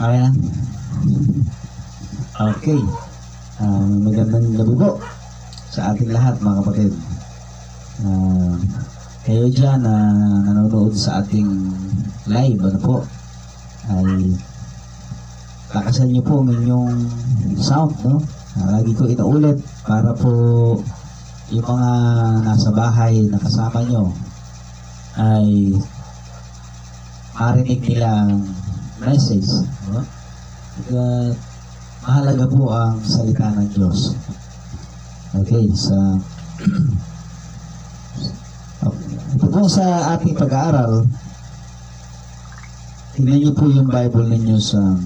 Ayan. Okay. Magandang gabi po sa ating lahat, mga kapatid. Kayo dyan na nanonood sa ating live, ano po, ay lakasan niyo po ang inyong sound, no? Lagi ko inuulit para po yung mga nasa bahay na kasama nyo ay marinig nila ang message, no? At mahalaga po ang salita ng Diyos. Okay, ito po sa ating pag-aaral, tingnan niyo po yung Bible ninyo sa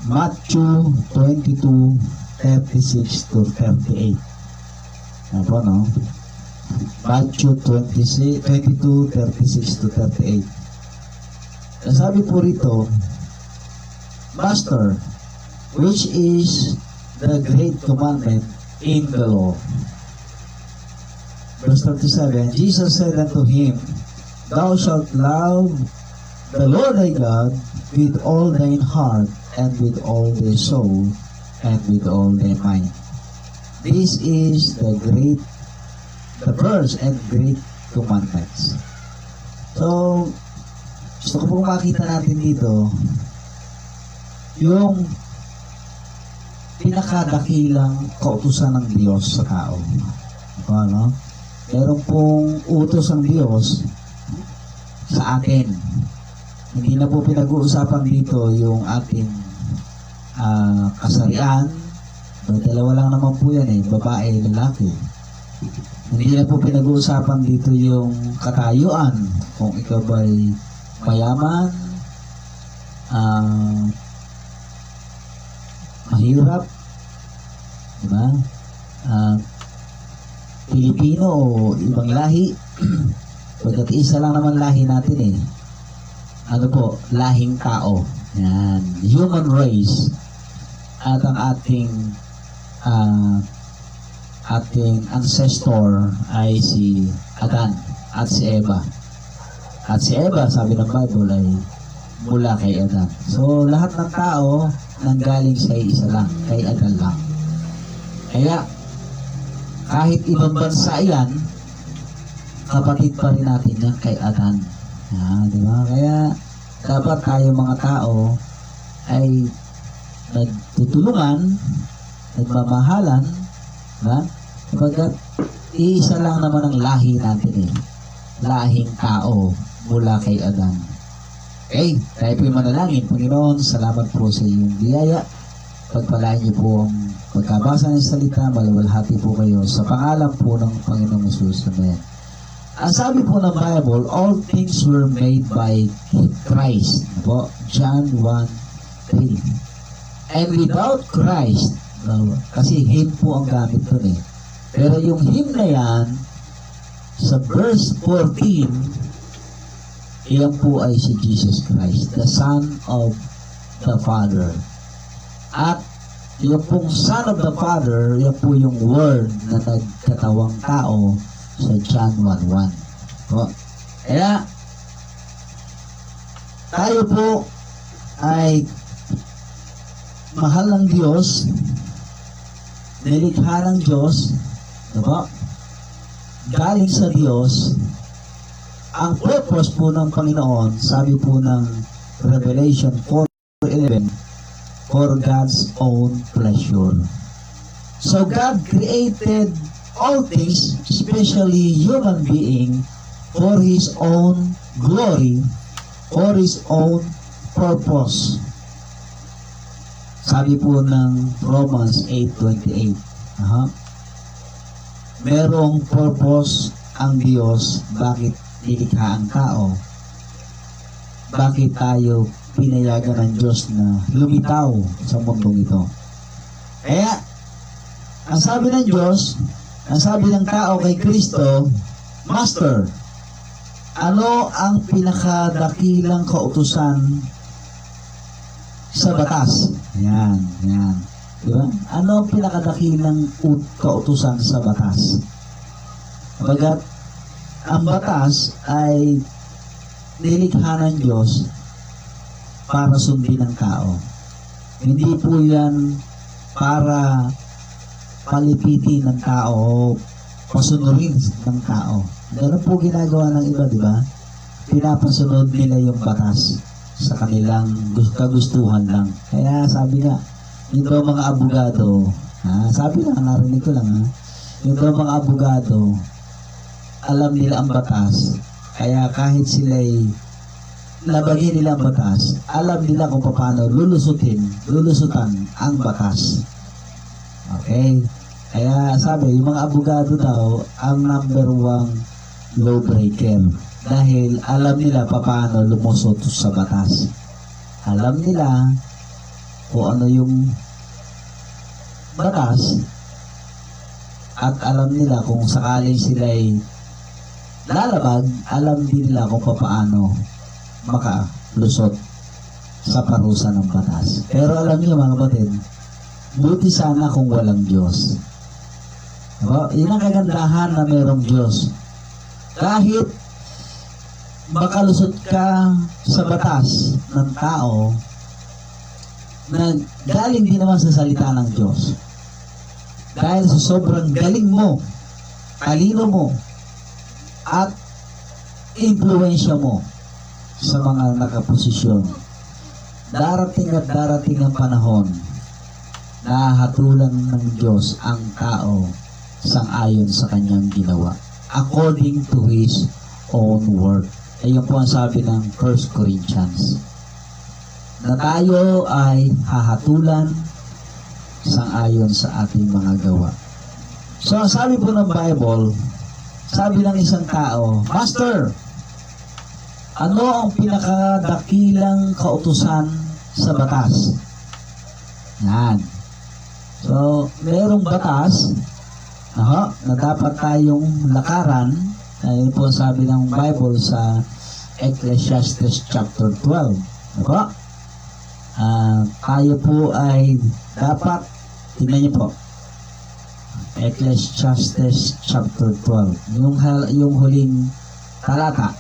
Matthew 22:36 to 38. Ano po, no? Matthew 22:36 to 38. Sabi po rito, Master, which is the great commandment in the law? Verse 37, Jesus said unto him, Thou shalt love the Lord thy God with all thine heart, and with all thy soul, and with all thy mind. This is the first and great commandments. So, gusto ko pong makita natin dito yung pinakadakilang kautusan ng Diyos sa tao. Ano? Meron pong utos ng Diyos sa atin. Hindi na po pinag-uusapan dito yung ating kasarian. Dalawa lang naman po yan, babae, lalaki. Hindi na po pinag-uusapan dito yung katayuan, kung ikaw ba'y mayaman, mahirap, diba? Pilipino o ibang lahi. Pagkat isa lang naman lahi natin ano po, lahing tao. Yan, human race. At ang ating ancestor ay si Adan at si Eva. At si Eva, sabi ng Bible, ay mula kay Adan. So, lahat ng tao nanggaling sa isa lang, kay Adan lang. Kaya, kahit ibang bansa yan, kapatid pa rin natin yan kay Adan. Diba? Kaya, dapat tayo mga tao ay nagtutulungan, nagmamahalan, diba? Kapag iisa lang naman ang lahi natin lahing tao mula kay Adan. Okay, tayo po'y manalangin. Panginoon, salamat po sa iyong biyaya. Pagpalain niyo po ang pagkabasa ng salita, maluwalhati po kayo sa pangalan po ng Panginoong Jesus. Amen. Ang sabi po ng Bible, all things were made by Christ. John 1:3. And without Christ, kasi him po ang gamit doon Pero yung him na yan, sa verse 14, iyan po ay si Jesus Christ, the Son of the Father. At yung pong Son of the Father, yan po yung Word na nagkatawang tao sa John 1:1. Kaya, tayo po ay mahal ng Diyos, nilikha ng Diyos, galing sa Diyos. Ang purpose po ng Panginoon, sabi po ng Revelation 4:11, for God's own pleasure. So God created all things, especially human being, for His own glory, for His own purpose. Sabi po ng Romans 8:28, merong purpose ang Diyos bakit nilikha ang tao. Bakit tayo pinayagan ng Diyos na lumitaw sa mundong ito. Kaya, ang sabi ng Diyos, ang sabi ng tao kay Kristo, Master, ano ang pinakadakilang kautusan sa batas? Yan. Diba? Ano ang pinakadakilang kautusan sa batas? Kapag ang batas ay nilikha ng Diyos para sundin ng tao. Hindi po yan para palipitin ng tao o pasunurin ng tao. Ganun po ginagawa ng iba, di ba? Pinapasunod nila yung batas sa kanilang kagustuhan lang. Kaya sabi nga, yung daw mga abogado, sabi lang, narinig ko lang, yung daw mga abogado, alam nila ang batas. Kaya kahit sila'y labagin nila ang batas, alam nila kung paano lulusutan ang batas. Okay? Kaya sabi, yung mga abogado daw, ang number one lawbreaker. Dahil alam nila paano lumusot sa batas. Alam nila kung ano yung batas at alam nila kung sakaling sila'y lalabag, alam din nila kung paano makalusot sa parusa ng batas. Pero alam niyo mga kapatid, buti sana kung walang Diyos. Diba? Yun ang kagandahan na mayroong Diyos. Kahit makalusot ka sa batas ng tao na galing din naman sa salita ng Diyos. Dahil sa sobrang galing mo, talino mo, at impluensya mo sa mga nakaposisyon. Darating at darating ang panahon na hatulan ng Diyos ang tao sang-ayon sa kanyang ginawa. According to His own word. Ayun po ang sabi ng 1 Corinthians. Na tayo ay hahatulan sang-ayon sa ating mga gawa. So, ang sabi po ng Bible, sabi ng isang tao, Master, ano ang pinakadakilang kautusan sa batas? Yan. So, merong batas na dapat tayong lakaran. Ayun po sabi ng Bible sa Ecclesiastes chapter 12. Diba? Tayo po ay dapat, tingnan niyo po, Ecclesiastes chapter 12. Yung huling talata.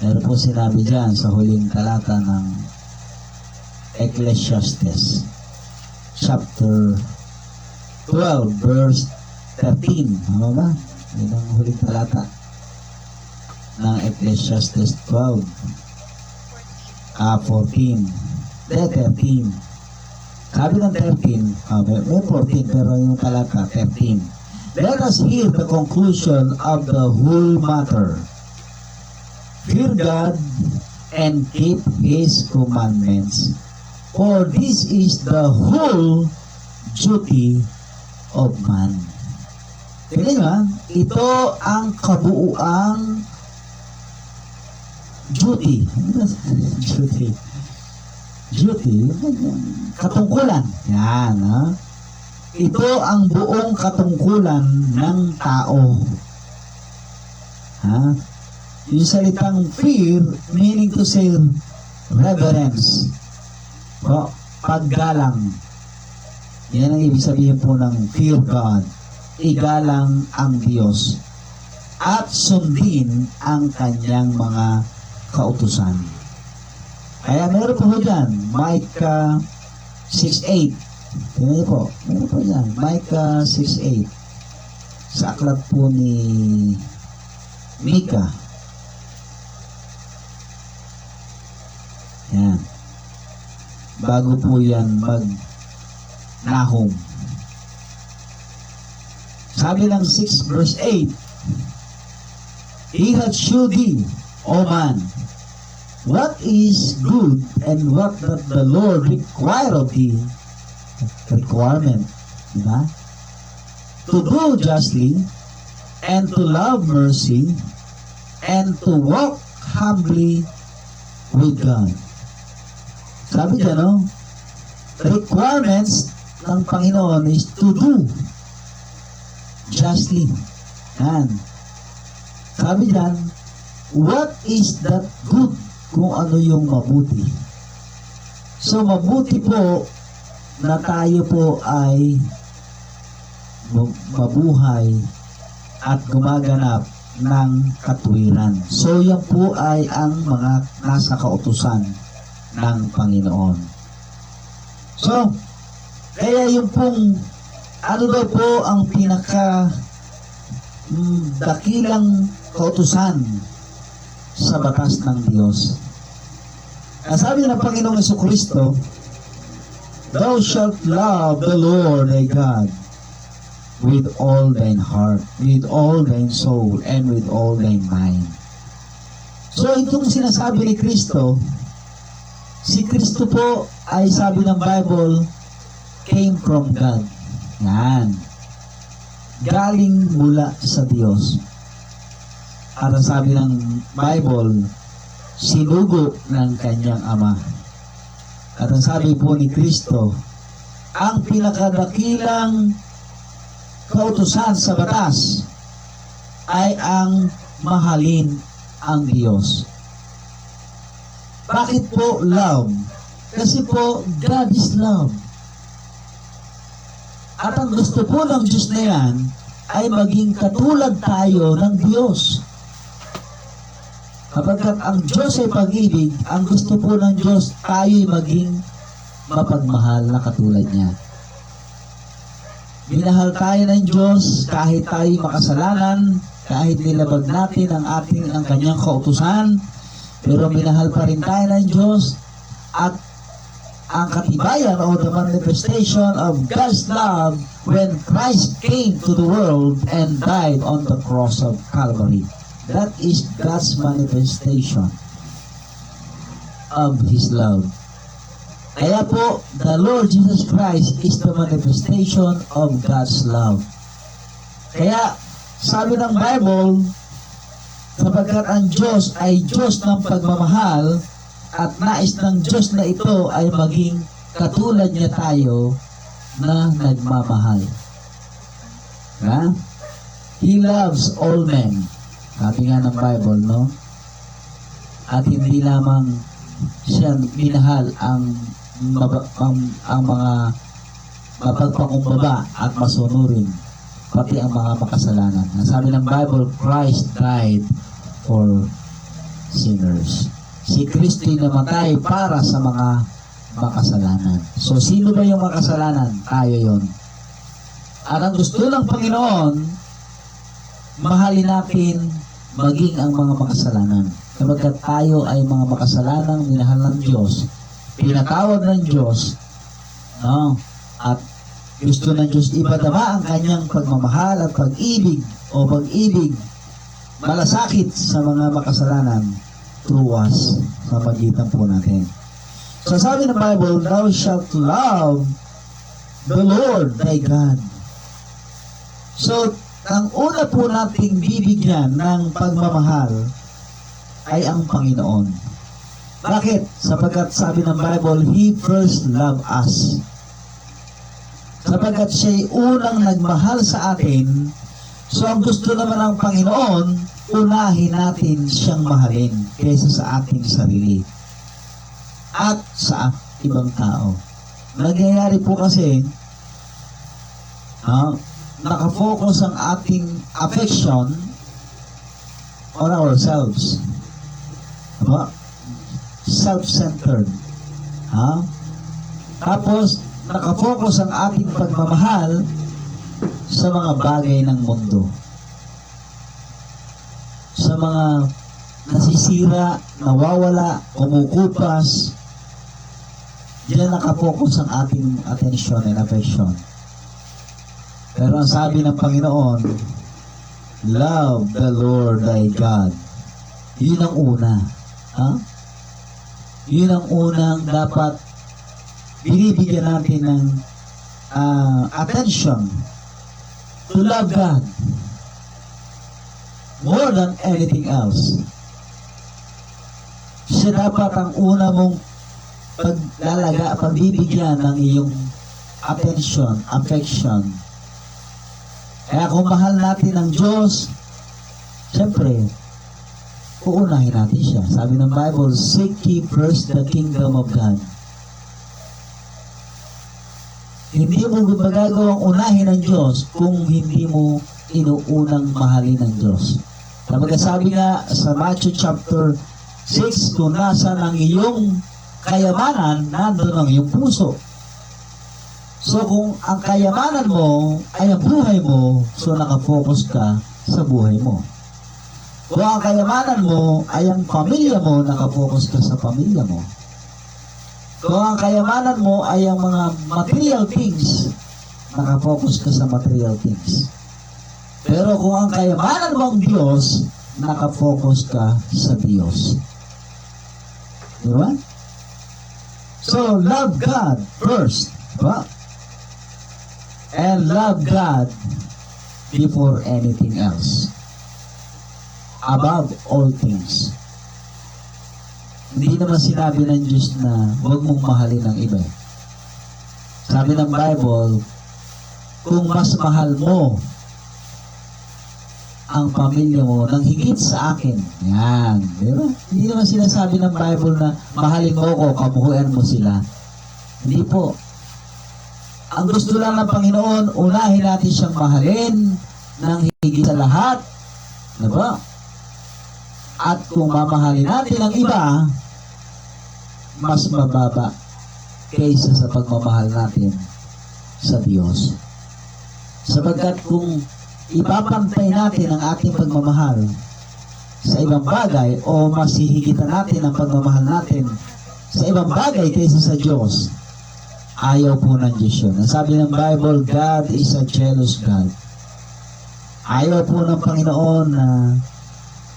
Meron po sinabi dyan sa huling talata ng Ecclesiastes chapter 12 verse 13. Ano ba? Yun ang huling talata ng Ecclesiastes 12. 14. 13. Sabi ng 13, may 14 pero yung talata 13. Let us hear the conclusion of the whole matter. Fear God and keep His commandments, for this is the whole duty of man. Tingnan nyo, ito ang kabuuang duty. Duty, katungkulan. Yan, ito ang buong katungkulan ng tao. Yung salitang fear, meaning to say reverence. Paggalang. Yan ang ibig sabihin po ng fear God. Igalang ang Diyos. At sundin ang kanyang mga kautusan. Kaya meron po dyan, Micah 6:8. Tingnan niyo po, meron po dyan, Micah 6:8. Sa aklat po ni Micah. Yan. Bago po yan mag-Nahum. Sabi ng 6 verse 8, He hath shewed thee, O man, what is good and what doth the Lord require of thee? Requirement. Diba? To do justly, and to love mercy, and to walk humbly with God. Sabi dyan, requirements ng Panginoon is to do justly. Yan. Sabi dyan, what is that good? Kung ano yung mabuti. So, mabuti po na tayo po ay mabuhay at gumaganap ng katuwiran. So yan po ay ang mga nasa kautusan ng Panginoon. So, kaya yung pong ano daw po ang pinaka dakilang kautusan sa batas ng Diyos. Sabi ng Panginoong Jesucristo, "Thou shalt love the Lord thy God with all thine heart, with all thine soul, and with all thine mind." So itong sinasabi ni Kristo, si Kristo po ay sabi ng Bible, came from God. Yan. Galing mula sa Diyos. At ang sabi ng Bible, sinugo ng kanyang ama. At ang sabi po ni Kristo, ang pinakadakilang kautusan sa batas ay ang mahalin ang Diyos. Bakit po love? Kasi po, God is love. At ang gusto po ng Diyos na yan ay maging katulad tayo ng Diyos. Kapagkat ang Diyos ay pag-ibig, ang gusto po ng Diyos tayo'y maging mapagmahal na katulad niya. Minahal tayo ng Diyos kahit tayo'y makasalanan, kahit nilabag natin ang kanyang kautusan, pero minahal pa rin tayo ng Diyos. At ang katibayan o the manifestation of God's love when Christ came to the world and died on the cross of Calvary. That is God's manifestation of His love. Kaya po, the Lord Jesus Christ is the manifestation of God's love. Kaya, sabi ng Bible, sapagkat ang Diyos ay Diyos ng pagmamahal at nais ng Diyos na ito ay maging katulad niya tayo na nagmamahal. Ha? He loves all men. Sabi nga ng Bible, no? At hindi lamang siya minahal ang mga mapagpakumbaba at masunurin, pati ang mga makasalanan. Sabi ng Bible, Christ died for sinners. Si Kristo'y namatay para sa mga makasalanan. So, sino ba yung makasalanan? Tayo yon. At ang gusto ng Panginoon, mahalin natin maging ang mga makasalanan. Kapag tayo ay mga makasalanang minahal ng Diyos, pinatawad ng Diyos, no? At gusto ng Diyos ipadama ang kanyang pagmamahal at pag-ibig o pag-ibig malasakit sa mga makasalanan through us sa pagitan po natin. So sabi ng Bible, "Thou shalt love the Lord thy God." So, ang una po nating bibigyan ng pagmamahal ay ang Panginoon. Bakit? Sapagkat sabi ng Bible, He first loved us. Sapagkat siya'y unang nagmahal sa atin, so ang gusto naman ng Panginoon, unahin natin siyang mahalin kaysa sa ating sarili at sa ibang tao. Nagyayari po kasi, nakafocus ang ating affection on ourselves. Diba? Self-centered. Tapos, nakafocus ang ating pagmamahal sa mga bagay ng mundo. Sa mga nasisira, nawawala, kumukupas, diyan nakafocus ang ating attention and affection. Pero ang sabi ng Panginoon, love the Lord thy God. Yun ang una. Yun ang unang dapat binibigyan natin ng attention to love God more than anything else. Siya dapat ang una mong pagbibigyan ng iyong attention, affection. Kaya kung mahal natin ang Diyos, siyempre, uunahin natin siya. Sabi ng Bible, seek ye first the kingdom of God. Hindi mo magagawang unahin ang Diyos kung hindi mo inuunang mahalin ng Diyos. Kapag sabi nga sa Matthew chapter 6, kung nasa ng iyong kayamanan, nandun ang iyong puso. So kung ang kayamanan mo ay ang buhay mo, so nakafocus ka sa buhay mo. Kung ang kayamanan mo ay ang pamilya mo, nakafocus ka sa pamilya mo. Kung ang kayamanan mo ay ang mga material things, nakafocus ka sa material things. Pero kung ang kayamanan mo ang Diyos, nakafocus ka sa Diyos. Diba? So, love God first. Diba? And love God before anything else. Above all things. Hindi naman sinabi ng Diyos na huwag mong mahalin ang iba. Sabi ng Bible, kung mas mahal mo ang pamilya mo nang higit sa akin. Yan. Diba? Hindi naman sinasabi ng Bible na mahalin mo ko, kabuhuan mo sila. Hindi po. Ang gusto lang ng Panginoon, unahin natin siyang mahalin nang higit sa lahat. Diba? At kung mamahalin natin ang iba, mas mababa kaysa sa pagmamahal natin sa Diyos. Sapagkat kung ipapantay natin ang ating pagmamahal sa ibang bagay o mas hihigitan natin ang pagmamahal natin sa ibang bagay kaysa sa Diyos, ayaw po ng Diyos yun. Ang sabi ng Bible, God is a jealous God. Ayaw po ng Panginoon na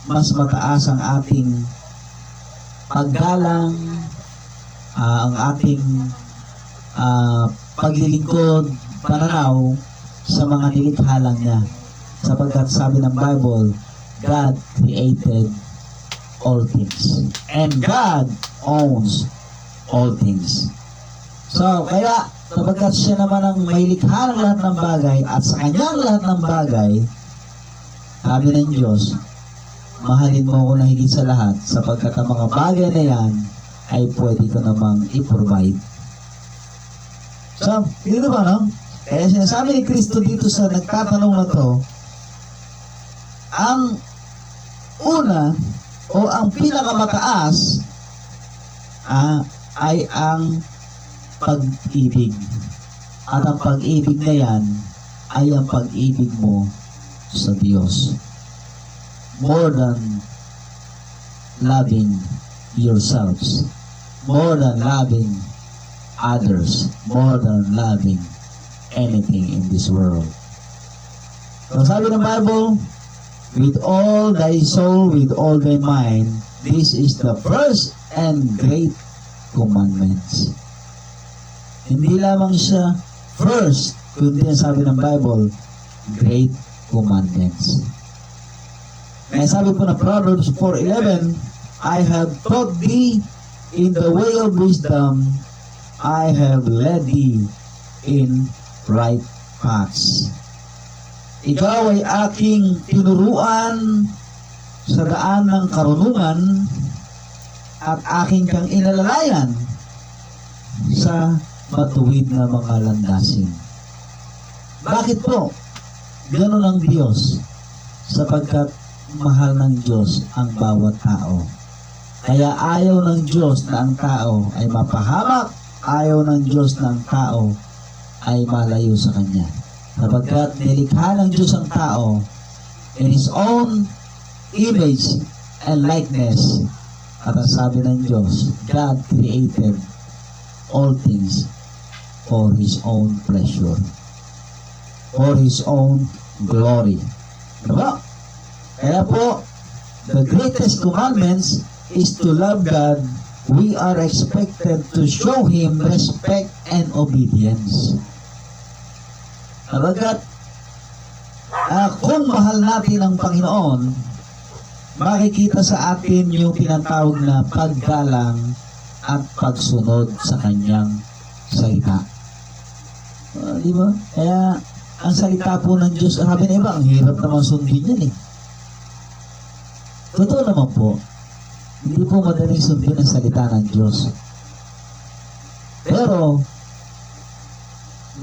mas mataas ang ating paggalang, ang ating paglilingkod, pananaw sa mga nilikha lang niya. Sapagkat sabi ng Bible, God created all things. And God owns all things. So, kaya, sapagkat siya naman ang may likha ng lahat ng bagay at sa kanyang lahat ng bagay, sabi ng Diyos, mahalin mo ako na higit sa lahat sapagkat ang mga bagay na yan ay pwede ko namang i-provide. So, dito ba, no? Kaya sinasabi ni Kristo dito sa nagtatanong na to, ang una o ang pinakamataas ay ang pag-ibig. At ang pag-ibig na yan ay ang pag-ibig mo sa Diyos. More than loving yourselves. More than loving others. More than loving anything in this world. So sabi ng Bible, with all thy soul, with all thy mind, this is the first and great commandments. Hindi lamang siya first, kundi sabi ng Bible, great commandments. Kaya sabi po na Proverbs 4:11, I have taught thee in the way of wisdom, I have led thee in right paths. Ikaw ay aking tinuruan sa daan ng karunungan at aking kang inalalayan sa matuwid na mga landasin. Bakit po? Ganun ang Diyos, sapagkat mahal ng Diyos ang bawat tao. Kaya ayaw ng Diyos na ang tao ay mapahamak, ayaw ng Diyos na ang tao ay malayo sa Kanya. Sapagkat nilikha ng Diyos ang tao in His own image and likeness. At ang sabi ng Diyos, God created all things for His own pleasure, for His own glory. Diba? Kaya po, the greatest commandments is to love God. We are expected to show Him respect and obedience. Sabagat, kung mahal natin ang Panginoon, makikita sa atin yung tinatawag na paggalang at pagsunod sa Kanyang salita. Di ba? Kaya, ang salita po ng Diyos, sabi na iba, ang hirap naman sundin yan eh. Totoo naman po, hindi po madaling sundin ang salita ng Diyos. Pero,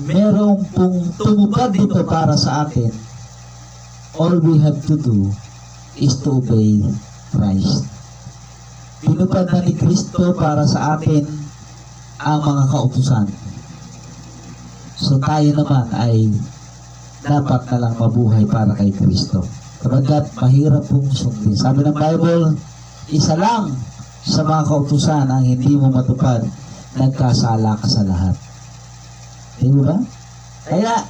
merong pong tumupad dito para sa atin all we have to do is to obey Christ. Tinupad na ni Kristo para sa atin ang mga kautusan. So tayo naman ay dapat na lang mabuhay para kay Kristo. Kapagkat mahirap pong sundin. Sabi ng Bible, isa lang sa mga kautusan ang hindi mo matupad, nagkasala ka sa lahat. Di ba? Kaya,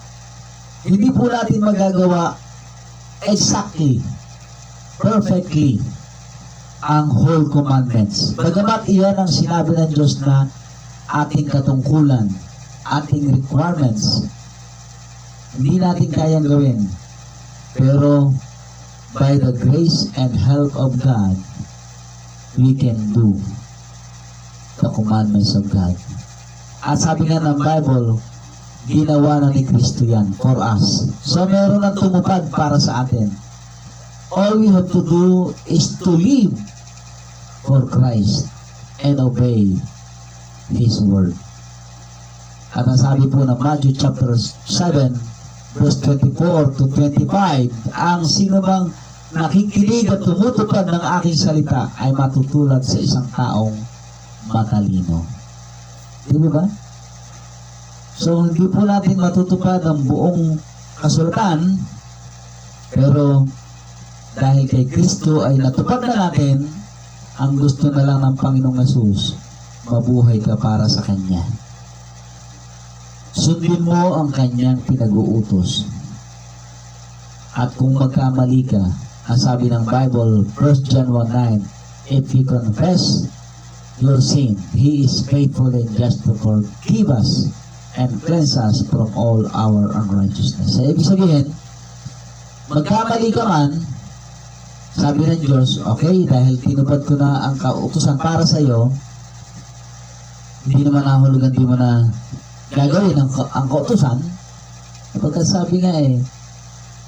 hindi po natin magagawa exactly, perfectly, ang whole commandments. Bagamat iyan ang sinabi ng Diyos na ating katungkulan, ating requirements, hindi natin kayang gawin. Pero, by the grace and help of God, we can do the commandments of God. At sabi nga ng Bible, ginawa na ni Kristo yan for us. So, meron ng tumupad para sa atin. All we have to do is to live for Christ and obey His word. At ang sabi po ng Matthew chapter 7, verse 24 to 25, ang sino bang nakikinig at tumutupad ng aking salita ay matutulad sa isang taong matalino. Di ba? So, hindi po natin matutupad ang buong kasulatan, pero dahil kay Kristo ay natupad na natin, ang gusto na lang ng Panginoong Hesus, mabuhay ka para sa Kanya. Sundin mo ang Kanyang pinag-uutos. At kung magkamali ka, ang sabi ng Bible, 1 John 1:9, if you confess your sin, He is faithful and just to forgive us and cleanse us from all our unrighteousness. So, ibig sabihin, magkamali ka man, sabi ng Diyos, okay, dahil tinupad ko na ang kautusan para sa iyo, hindi naman nahulugan, di mo na gagawin ang kautusan. Kapag sabi nga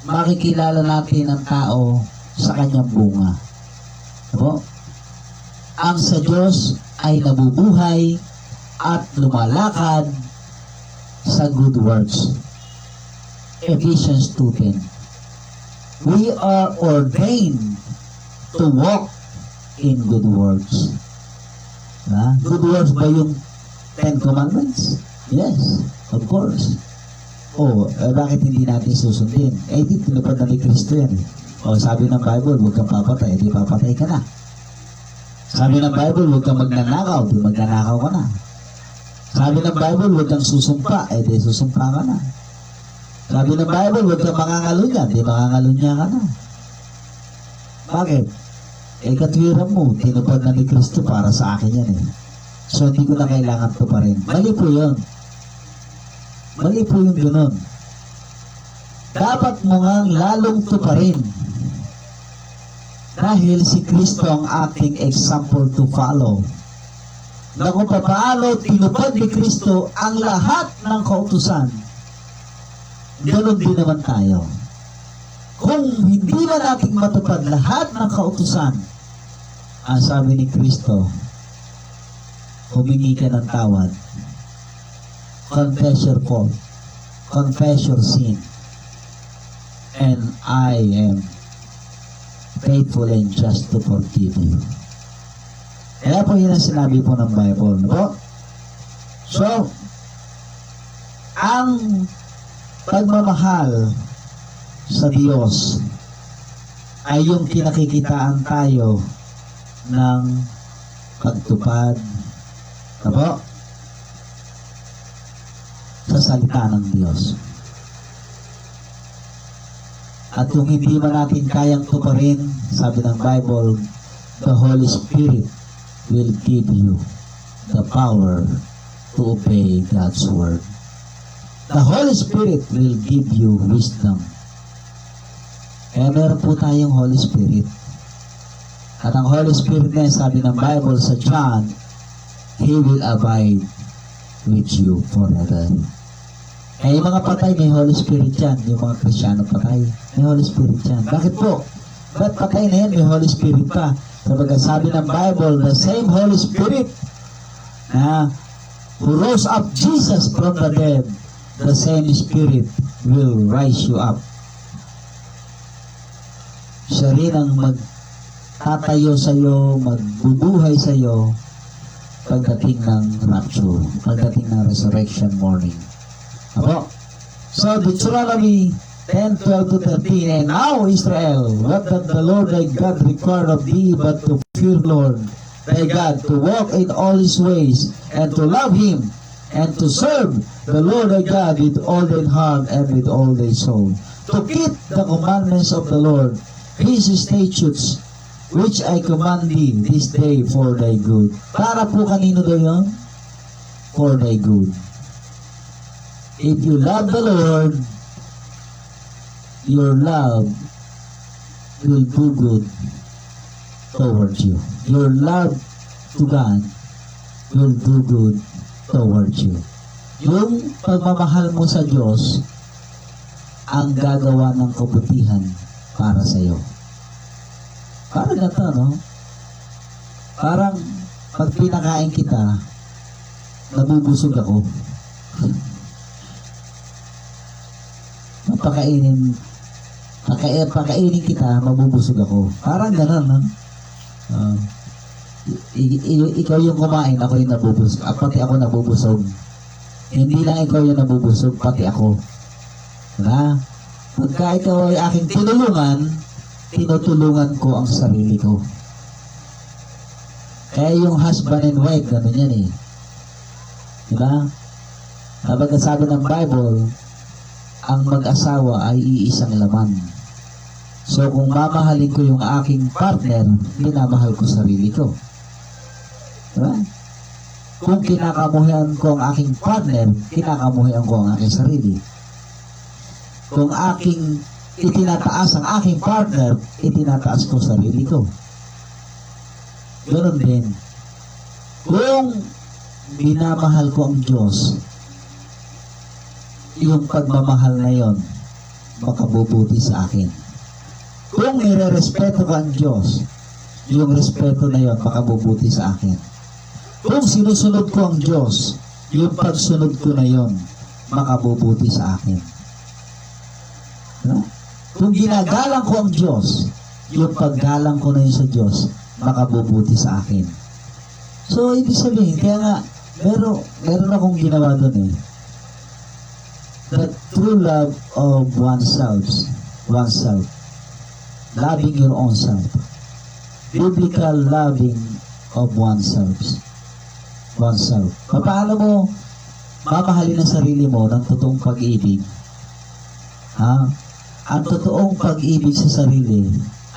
makikilala natin ang tao sa kanyang bunga. Diba? Ang sa Diyos ay nabubuhay at lumalakad sa good works. Ephesians 2:10. We are ordained to walk in good works. Good works ba yung 10 Commandments? Yes, of course. Bakit hindi natin susundin? Di tinupad na ni Kristo yan. Sabi ng Bible, huwag kang papatay, di papatay ka na. Sabi ng Bible, huwag kang magnanakaw, di magnanakaw ka na. Sabi ng Bible, huwag kang susumpa, di susumpa ka na. Sabi ng Bible, huwag kang mangangalunya, di mangangalunya ka na. Bakit? Katwiran mo, tinupad na ni Kristo para sa akin yan . So, hindi ko na kailangan to pa rin. Mali po yun. Mali po yung gano'n. Dapat mo nga lalong tuparin. Dahil si Kristo ang ating example to follow. Na kung paano tinupad ni Kristo ang lahat ng kautusan, gano'n din naman tayo. Kung hindi na natin matupad lahat ng kautusan, ang sabi ni Kristo, humingi ka ng tawad. Confess your fault. Confess your sin. And I am faithful and just to forgive you. Kaya po yun ang sinabi po ng Bible. No? So, ang pagmamahal sa Diyos ay yung kinakikitaan tayo ng pagtupad sa salita ng Diyos. At kung hindi man natin kayang tuparin, sabi ng Bible, the Holy Spirit will give you the power to obey God's word. The Holy Spirit will give you wisdom. Kaya meron po tayong Holy Spirit. At ang Holy Spirit na sabi ng Bible sa John, He will abide with you forever. Kaya yung mga patay, may Holy Spirit yan. Yung mga Kristyano patay, may Holy Spirit yan. Bakit po? Ba't patay na yan, may Holy Spirit pa? Kapag sabi ng Bible, the same Holy Spirit who rose up Jesus from the dead, the same Spirit will rise you up siya rin ang magtatayo sa iyo, magbubuhay sa iyo pagdating ng rapture, pagdating ng resurrection morning. Apo. So, Deuteronomy 10:12-13, and now, Israel, what doth the Lord thy God require of thee but to fear Lord thy God, to walk in all his ways, and to love him, and to serve the Lord thy God with all thy heart and with all thy soul, to keep the commandments of the Lord, his statutes, which I command thee this day for thy good. Para po kanino daw yun? For thy good. If you love the Lord, your love will do good towards you. Your love to God will do good towards you. Yung pagmamahal mo sa Diyos ang gagawa ng kabutihan para sa iyo. Parang ganito, no? Parang pag pinakain kita, nabubusog ako. Pakainin kita, mabubusog ako. Parang gano'n, no? Ikaw yung kumain, ako yung nabubusog. Pati ako nabubusog. Hindi lang ikaw yung nabubusog, pati ako. Diba? Pagka ikaw ay aking tinulungan, tinutulungan ko ang sarili ko. Kaya yung husband and wife, gano'n yan eh. Diba? Kapag sabi ng Bible, ang mag-asawa ay iisang laman. So kung mamahalin ko yung aking partner, minamahal ko sarili ko. Diba? Kung kinakamuhian ko ang aking partner, kinakamuhian ko ang aking sarili. Kung aking itinataas ang aking partner, itinataas ko sarili ko. Ganon din. Kung minamahal ko ang Diyos, yung pagmamahal na yon makabubuti sa akin. Kung nire-respeto ko ang Diyos, yung respeto na yon makabubuti sa akin. Kung sinusunod ko ang Diyos, yung pagsunod ko na yon makabubuti sa akin. No? Kung ginagalang ko ang Diyos, yung paggalang ko na yun sa Diyos, makabubuti sa akin. So, ibig sabihin, kaya nga, meron akong ginawa doon eh. The true love of oneself, loving your own self, biblical loving of oneself. Paano mo mamahalin ang sarili mo ng totoong pag-ibig? Ha? Ang totoong pag-ibig sa sarili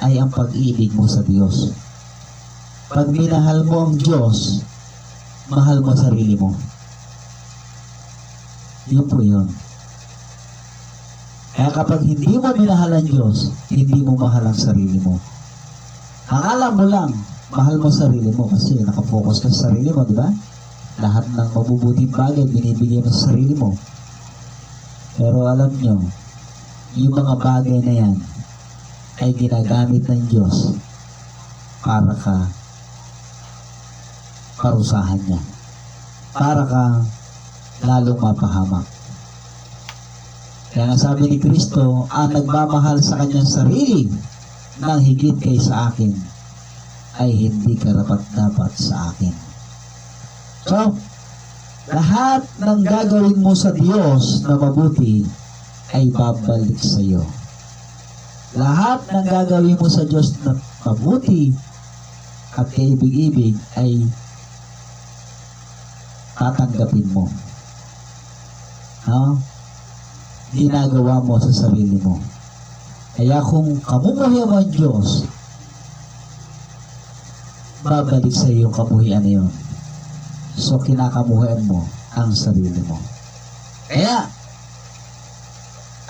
ay ang pag-ibig mo sa Diyos. Pag minahal mo ang Diyos, mahal mo sarili mo. Yun po yun. Kaya kapag hindi mo minahal ang Diyos, hindi mo mahal ang sarili mo. Ang alam mo lang, mahal mo sarili mo kasi nakafocus ka sa sarili mo, di ba? Lahat ng mabubuting bagay binibigay mo sa sarili mo. Pero alam nyo, yung mga bagay na yan ay ginagamit ng Diyos para ka parusahan niya. Para ka lalong mapahamak. Kaya nga sabi ni Kristo, ang nagmamahal sa kanyang sarili nang higit kay sa akin ay hindi karapat-dapat sa akin. So, lahat ng gagawin mo sa Diyos na mabuti ay babalik sa iyo. Lahat ng gagawin mo sa Diyos na mabuti at kaibig-ibig ay tatanggapin mo. Ginagawa mo sa sarili mo. Kaya kung kamumuhian mo ang Diyos, babalik sa iyo yung kamuhian na yun. So, kinakamuhian mo ang sarili mo. Kaya,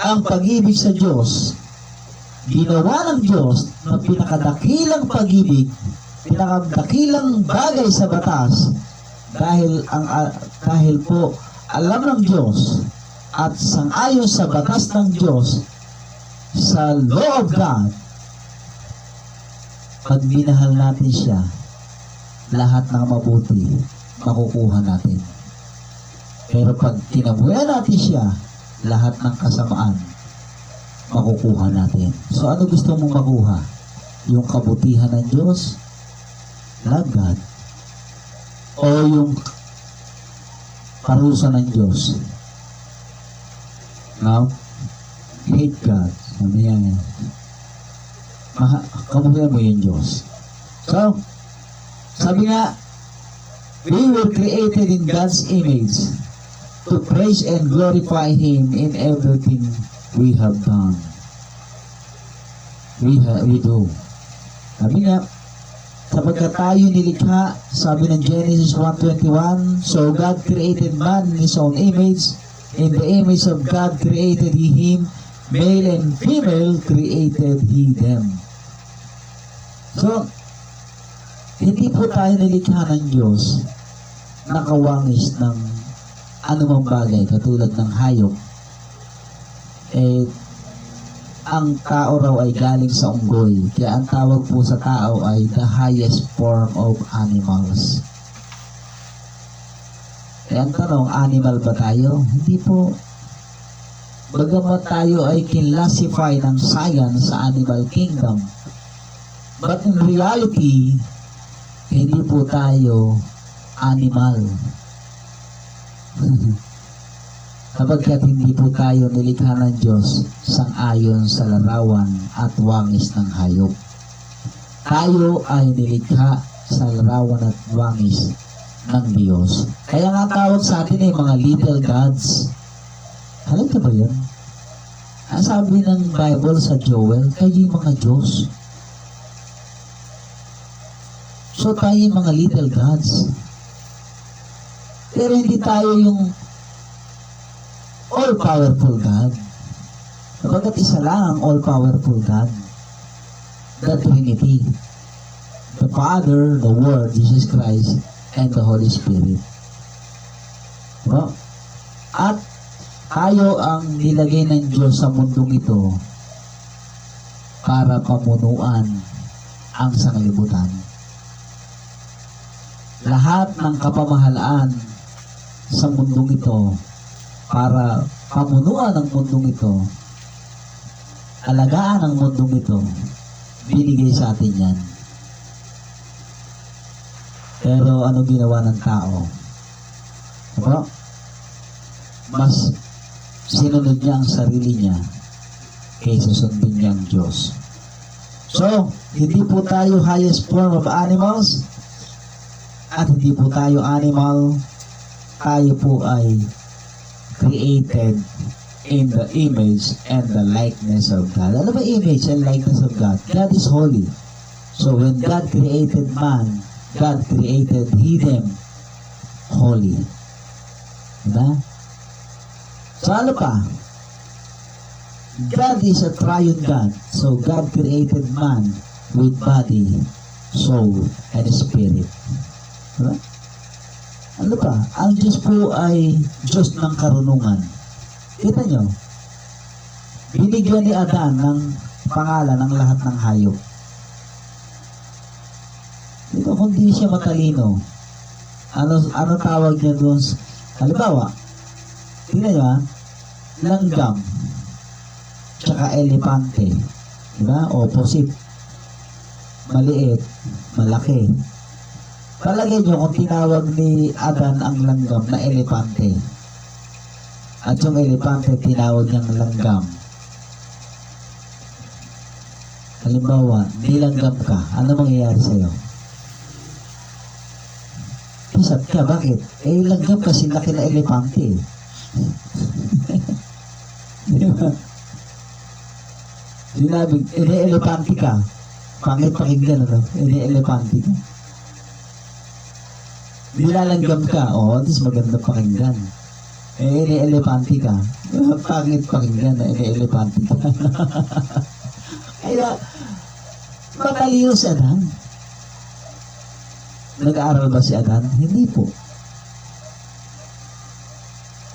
ang pag-ibig sa Diyos, ginawa ng Diyos na pinakadakilang pag-ibig, pinakadakilang bagay sa batas, dahil po alam ng Diyos at sang-ayon sa batas ng Diyos, sa law of God, pag minahal natin siya, lahat ng mabuti makukuha natin. Pero pag kinabuyan natin siya, lahat ng kasamaan makukuha natin. So ano gusto mong makuha? Yung kabutihan ng Diyos? Love God? O yung parusa ng Diyos? No? Hate God. Sabi yan eh. Kamuhian mo yung Diyos. So, sabi nga, we were created in God's image to praise and glorify Him in everything we have done. We do. Sabi nga, sapagkat tayo nilikha, sabi ng Genesis 1:21, so God created man in His own image, in the image of God created He him, male and female created He them. So, hindi po tayo nilikha ng Diyos nakawangis ng anumang bagay katulad ng hayop. Ang tao raw ay galing sa unggoy, kaya ang tawag po sa tao ay the highest form of animals. Ang tanong, animal ba tayo? Hindi po. Bagamat tayo ay kinlasify ng science sa animal kingdom, but in reality, hindi po tayo animal. Kapagkat hindi po tayo nilikha ng Diyos sang-ayon sa larawan at wangis ng hayop. Tayo ay nilikha sa larawan at wangis ng Diyos. Kaya nga tawag sa atin ay mga little gods. Alam ka ba yun? Ang sabi ng Bible sa Joel, kayo yung mga Diyos. So tayo yung mga little gods. Pero hindi tayo yung all-powerful God. Sabagat isa lang ang all-powerful God. The Trinity. The Father, the Word, Jesus Christ, and the Holy Spirit. Diba? At tayo ang nilagay ng Diyos sa mundong ito para pamunuan ang sanglibutan. Lahat ng kapamahalaan sa mundong ito para pamunuan ang mundong ito, alagaan ang mundong ito, binigay sa atin yan. Pero ano ginawa ng tao? Diba? Mas sinunod niya ang sarili niya kaysa sundin niya ang Diyos. So, hindi po tayo highest form of animals at hindi po tayo animal. Tayo po ay created in the image and the likeness of God. Ano ba image and likeness of God? God is holy. So when God created man, God created He them holy. Diba? So ano pa? God is a triune God. So God created man with body, soul, and spirit. Diba? Ano pa? Ang Diyos po ay Diyos ng karunungan. Kita nyo, binigyan ni Adan ng pangalan ng lahat ng hayop. Dito, kung di siya matalino, ano tawag niya doon? Halimbawa, tingnan nyo langgam, tsaka elepante. Diba? Opposite. Maliit, malaki. Palagay nyo kung tinawag ni Adan ang langgam na elepante at yung elepante tinawag niyang langgam. Halimbawa, nilanggam ka, ano mangyayari sa'yo? Pisat ka, bakit? Langgam kasi laki na elepante. Diba? Sinabi, elepante ka. Pangit pakinggan, ano? Elepante ka. Nilalanggam ka, this maganda pakinggan. Elepante ka. Pangit pakinggan na elepante ka. Kaya, matalino si Adan. Nag-aaral ba si Adan? Hindi po.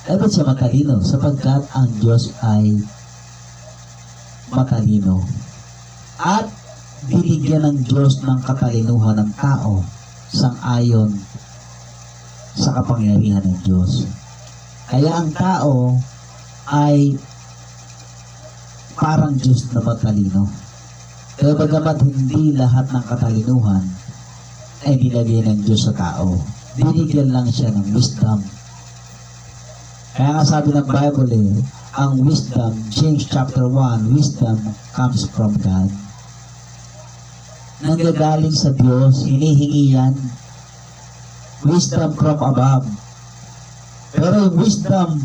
Ba't siya matalino? Sapagkat ang Diyos ay matalino. At binigyan ng Diyos ng katalinuhan ng tao sang-ayon sa kapangyarihan ng Diyos. Kaya ang tao ay parang Diyos na matalino. Pero bagamat hindi lahat ng katalinuhan ay nilagay ng Diyos sa tao, binigyan lang siya ng wisdom. Kaya nga sabi ng Bible ang wisdom, James chapter 1, wisdom comes from God. Nanggagaling sa Diyos, hinihingi yan. Wisdom from above. Pero yung wisdom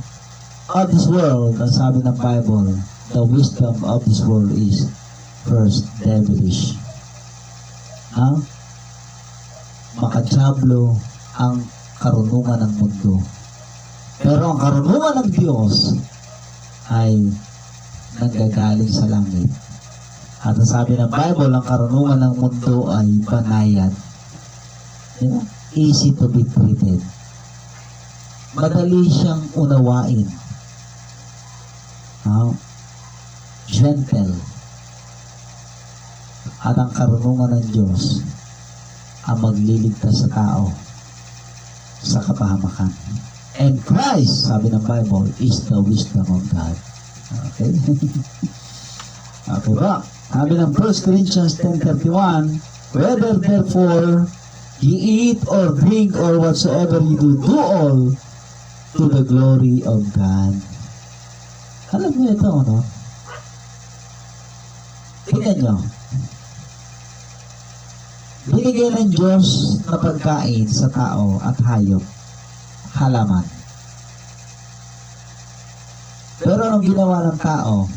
of this world, ang sabi ng Bible, the wisdom of this world is first devilish. Makachablo ang karunungan ng mundo. Pero ang karunungan ng Diyos ay nanggagaling sa langit. At ang sabi ng Bible, ang karunungan ng mundo ay banayad. Easy to be treated. Madali siyang unawain. Gentle. At ang karunungan ng Diyos ang magliligtas sa tao sa kapahamakan. And Christ, sabi ng Bible, is the wisdom of God. Okay? Okay ba? Sabi ng 1 Corinthians 10:31, whether therefore ye eat or drink or whatsoever you do all to the glory of God. Alam mo ito, no? Tingnan nyo. Binigay ng Diyos na pagkain sa tao at hayop, halaman. Pero anong ginawa ng tao?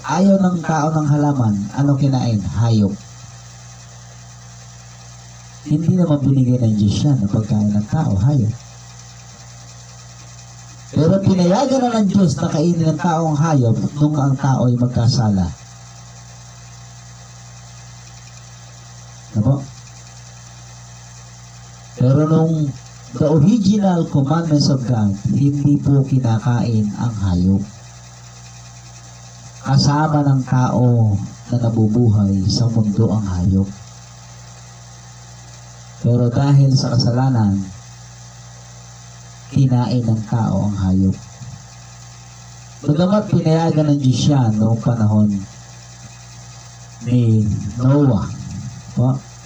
Ayaw ng tao ng halaman, ano kinain? Hayop. Hindi naman binigay ng Diyos yan na pagkain ng tao, hayop. Pero pinayagan na ng Diyos na kainin ng tao ang hayop nung ang tao ay magkasala. Ano? Pero nung the original commandments of God, hindi po kinakain ang hayop. Kasama ng tao na nabubuhay sa mundo ang hayop. Pero dahil sa kasalanan, kinain ng tao ang hayop. Bagamat pinayagan ng Diyos yan noong panahon ni Noah,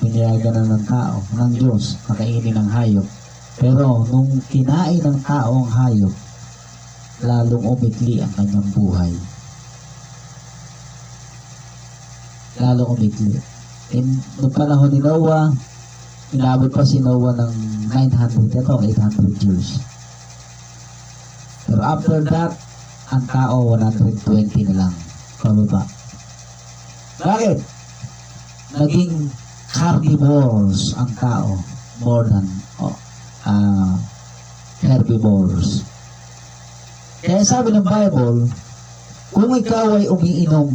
pinayagan na ng tao, ng Diyos, makainin ng hayop. Pero nung kinain ng tao ang hayop, lalong umikli ang kanyang buhay. Lalong umikli. Noong panahon ni Noah, inabot pa si Noah ng 800 years. Pero after that, ang tao 120 na lang. Pababa. Bakit? Naging carnivores ang tao more than herbivores. Kaya sabi ng Bible, kung ikaw ay umiinom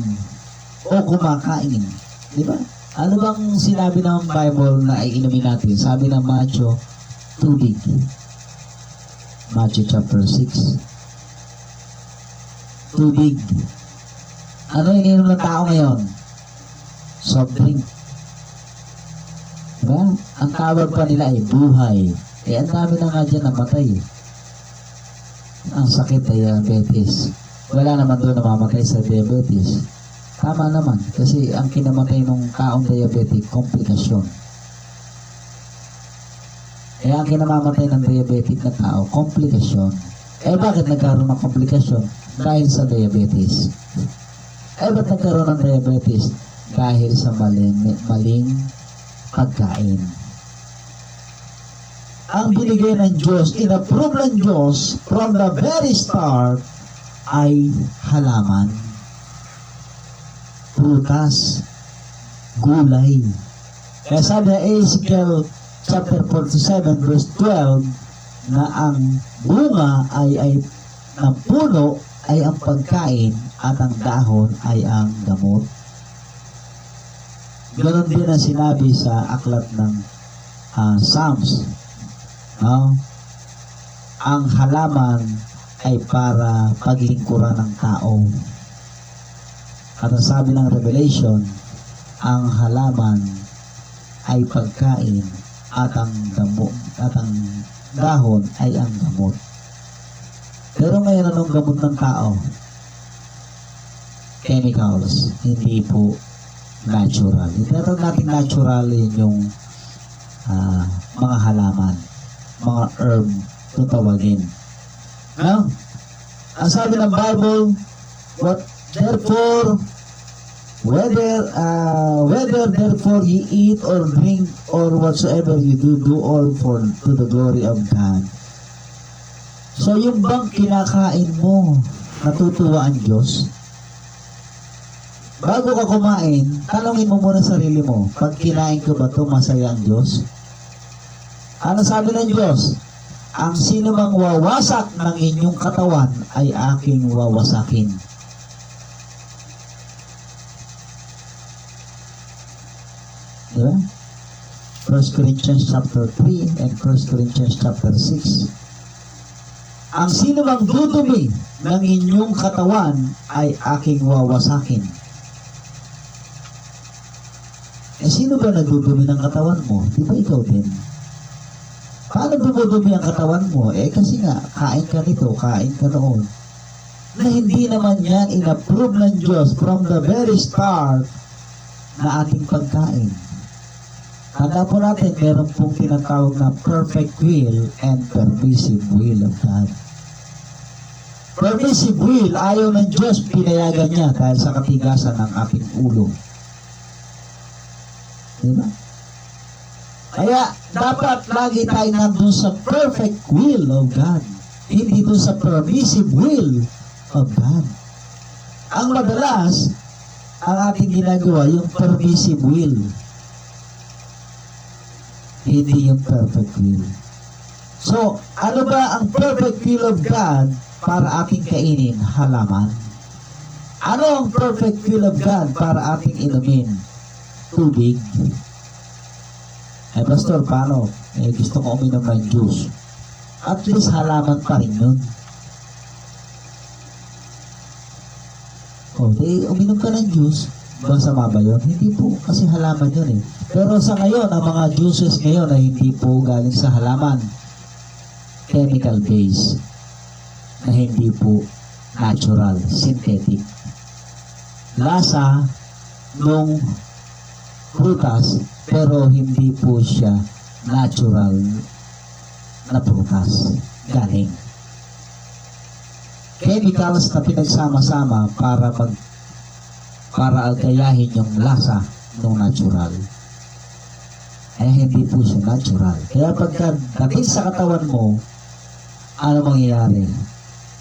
o kumakain, di ba? Ano bang sinabi ng Bible na ay inumin natin? Sabi ng Matthew, tubig. Matthew chapter 6. Tubig. Ano ininom ng tao ngayon? Soft drink. Diba? Ang tawag pa nila ay buhay. Ang dami na nga dyan namatay. Ang sakit ay diabetes. Wala naman doon namamatay sa diabetes. Tama naman, kasi ang kinamatay ng taong diabetic, komplikasyon. Kaya ang kinamamatay ng diabetic na tao, komplikasyon. Bakit nagkaroon ng komplikasyon? Dahil sa diabetes. Ba't nagkaroon ng diabetes? Dahil sa maling pagkain. Ang binigay ng Diyos, inapprove ng Diyos from the very start ay halaman, prutas, gulay. Kaya sabi na Ezekiel chapter 47 verse 12 na ang bunga ay ng puno ay ang pagkain at ang dahon ay ang gamot. Ganon din ang sinabi sa aklat ng Psalms. Ang halaman ay para paglingkuran ng tao. At ang sabi ng Revelation, ang halaman ay pagkain at ang dahon ay ang gamot. Pero ngayon anong gamot ng tao? chemicals, hindi po natural. Hindi natin natural yung mga halaman, mga herb kung tawagin. No? Ang sabi ng Bible, therefore, whether therefore ye eat or drink or whatsoever you do all for to the glory of God. So yung bang kinakain mo, natutuwa ang Diyos? Bago ka kumain, tanongin mo muna sarili mo, pag kinain ko ba ito, masaya ang Diyos? Ano sabi ng Diyos? Ang sino mang wawasak ng inyong katawan ay aking wawasakin. Diba? 1 Corinthians chapter 3 and 1 Corinthians chapter 6. Ang sino mang dudumi ng inyong katawan ay aking wawasakin. Sino ba nagdudumi ng katawan mo? Di ba ikaw din? Paano dumudumi ang katawan mo? Kasi nga, kain ka nito, kain ka noon. Na hindi naman yan in-approve ng Diyos from the very start na ating pagkain. Tanda po natin, meron pong tinatawag na perfect will and permissive will of God. Permissive will, ayaw ng Diyos, pinayagan niya dahil sa katigasan ng ating ulo. Diba? Kaya, dapat lagi tayo nandun sa perfect will of God. Hindi dun sa permissive will of God. Ang madalas, ang ating ginagawa, yung permissive will. Hindi yung perfect will. So, ano ba ang perfect will of God para ating kainin? Halaman. Ano ang perfect will of God para ating inumin? Tubig. Pastor, paano? Gusto ko uminom ng juice. At least halaman pa rin yun. Uminom ka ng juice, masama ba yun? Hindi po, kasi halaman yun eh. Pero sa ngayon, ang mga juices ngayon ay hindi po galing sa halaman. Chemical base. Na hindi po natural, synthetic. Lasa nung prutas, pero hindi po siya natural na prutas. Galing. Chemicals na pinagsama-sama para algayahin yung lasa ng natural. Hindi po siya natural. Kaya pagka dating sa katawan mo, ano mangyayari?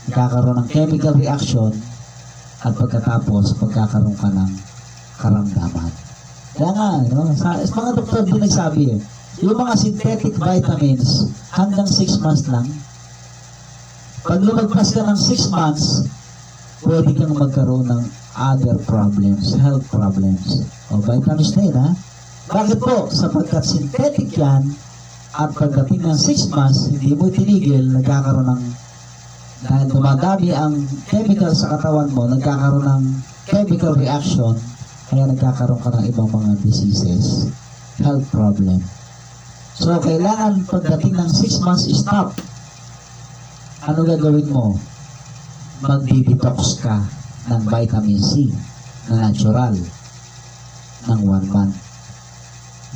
Magkakaroon ng chemical reaction at pagkatapos pagkakaroon ka ng karamdaman. Kaya nga, no? Mga doktor din nagsabi yung mga synthetic vitamins hanggang 6 months lang. Pag lumagpas ka ng 6 months, pwede kang magkaroon ng other problems, health problems. Vitamins na yun, ha? Bakit po? Sapagkat synthetic yan, at pagdating ng 6 months, hindi mo tinigil, nagkakaroon ng, dahil dumadami ang chemical sa katawan mo, nagkakaroon ng chemical reaction, kaya nagkakaroon ka ng ibang mga diseases, health problem. So, kailangan pagdating ng 6 months, stop. Ano gagawin mo? Magdi-detox ka ng vitamin C na natural ng 1 month.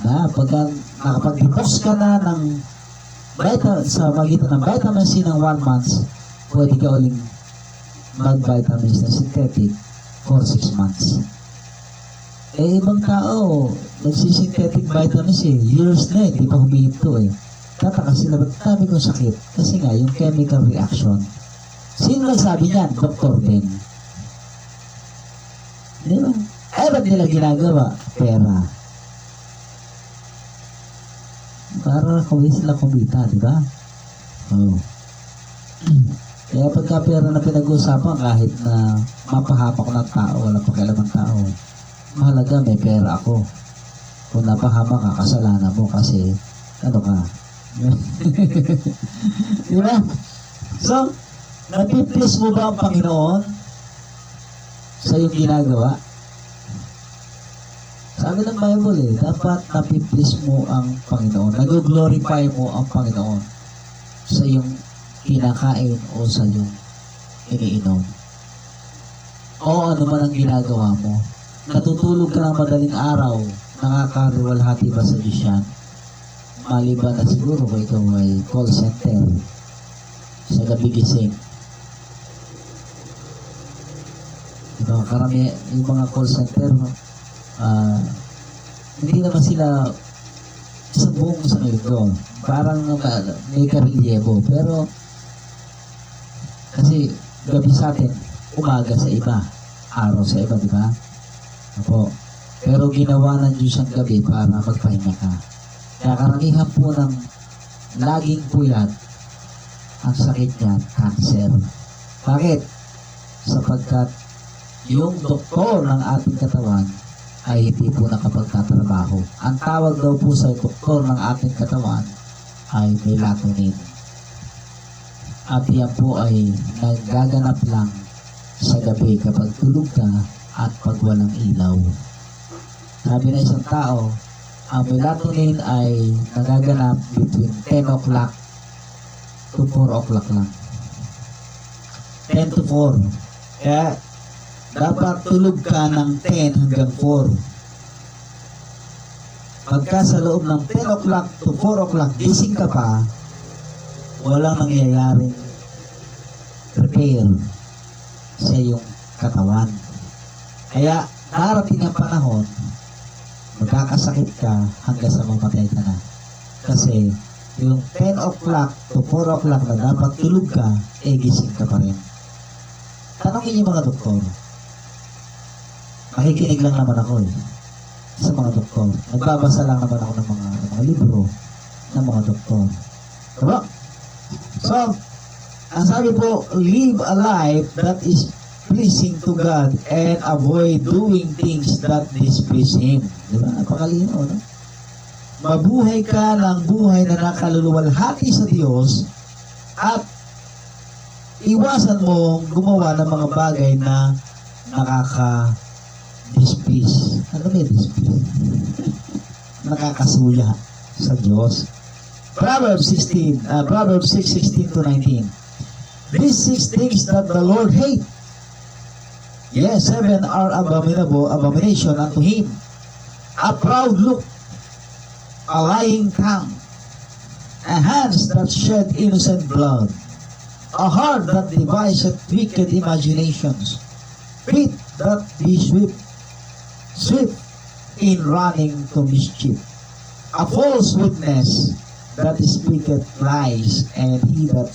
Na pagka nakapag-detox ka na ng sa magitan ng vitamin C ng 1 month, pwede ka uling mag-vitamins na synthetic for 6 months. Ibang tao, nagsisynthetic vitamins years na di pa humihinto Tataka sila, ba't dami kong sakit? Kasi nga, yung chemical reaction. Sino nagsabi niyan? Doktor din. Di ba? Ba't nila ginagawa? Pera. Para sila kumita, di ba? Kaya pagka pera na pinag-uusapan, kahit na mapahamak ng tao, wala pakialam ng tao, mahalaga may pera ako. Kung napahamak ka, kasalanan mo kasi, ano ka? Di ba? So, napiplis mo ba ang Panginoon sa iyong ginagawa? Sabi ng Bible dapat napiplis mo ang Panginoon. Nag-glorify mo ang Panginoon sa iyong kinakain o sa iyong iniinom. o ano man ang ginagawa mo. Natutulog ka ng madaling araw, nakakariwalhati ba sa Diyos yan? Maliban na siguro kung ikaw ay call center sa gabi gising. Diba, karami yung mga call center, hindi naman sila sa buong sa linggo. Parang may karelyebo. Pero, kasi gabi sa atin, umaga sa iba, araw sa iba, di ba? Opo. Pero ginawa ng Diyos ang gabi para magpahinga ka. Kaya karamihan po ng laging puyat, ang sakit niyan, cancer. Bakit? Sapagkat yung doktor ng ating katawan ay hindi po nakapagtatrabaho. Ang tawag daw po sa doktor ng ating katawan ay melatonin. At yan po ay nagaganap lang sa gabi kapag tulog ka at pag walang ilaw. Sabi na isang tao, ang melatonin ay nagaganap between 10 o'clock to 4 o'clock lang. 10 to 4. Kaya dapat tulog ka ng 10 hanggang 4. Pagka sa loob ng 10 o'clock to 4 o'clock, gising ka pa, walang nangyayaring repair sa iyong katawan. Kaya darating ang panahon, magkakasakit ka hanggang sa mamatay ka na. Kasi yung 10 o'clock to 4 o'clock na dapat tulog ka, gising ka pa rin. Tanongin yung mga doktor. Makikinig lang naman ako sa mga doktor. Nagbabasa lang naman ako ng mga libro ng mga doktor. Diba? So, ang sabi po, live a life that is pleasing to God and avoid doing things that displease Him. Diba? Napakalino, no? Mabuhay ka ng buhay na nakaluluwalhati sa Diyos at iwasan mo gumawa ng mga bagay na nakaka-displease. Ano may displease? Nakakasuya sa Diyos. Proverbs 6:16 to 19. These 6 things that the Lord hate. Yes, 7 are abomination unto Him. A proud look, a lying tongue, a hands that shed innocent blood, a heart that deviseth wicked imaginations, feet that be swift in running to mischief, a false witness that speaketh lies, and he that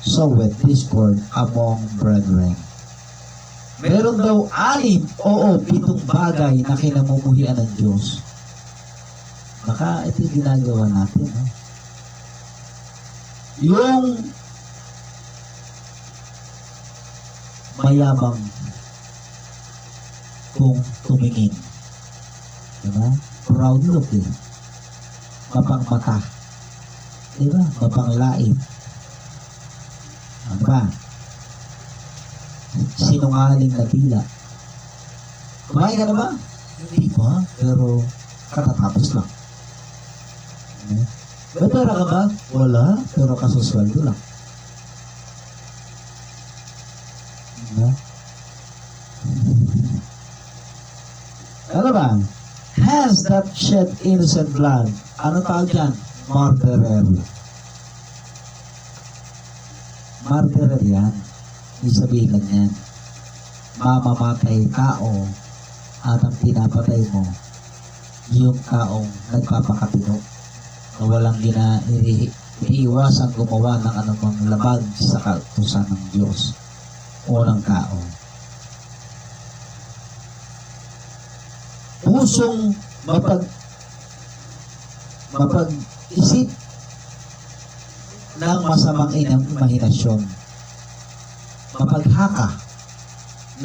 soweth discord among brethren. Meron daw 7 bagay na kinamumuhian ng Diyos. Baka ito yung ginagawa natin. Ha? Yung mayabang kung tumingin. Diba? Proud look eh. Mapangmata. Diba? Mapanglait. Ano ba? Sinungaling na dila. Kumain ka na ba? Hindi pa, pero katatapos lang. May pera ka ba? Wala, pero kasusweldo lang. Ano ba? Hands that shed innocent blood. Ano tawag dyan? Murderer. Murderer yan. Ibig sabihin lang yan. Mamamatay tao at ang pinapatay mo yung taong nagpapakatino na walang iniiwasang gumawa ng anumang labag sa kautusan ng Diyos o ng tao. Pusong mapag-isip ng masamang imahinasyon. Mapaghaka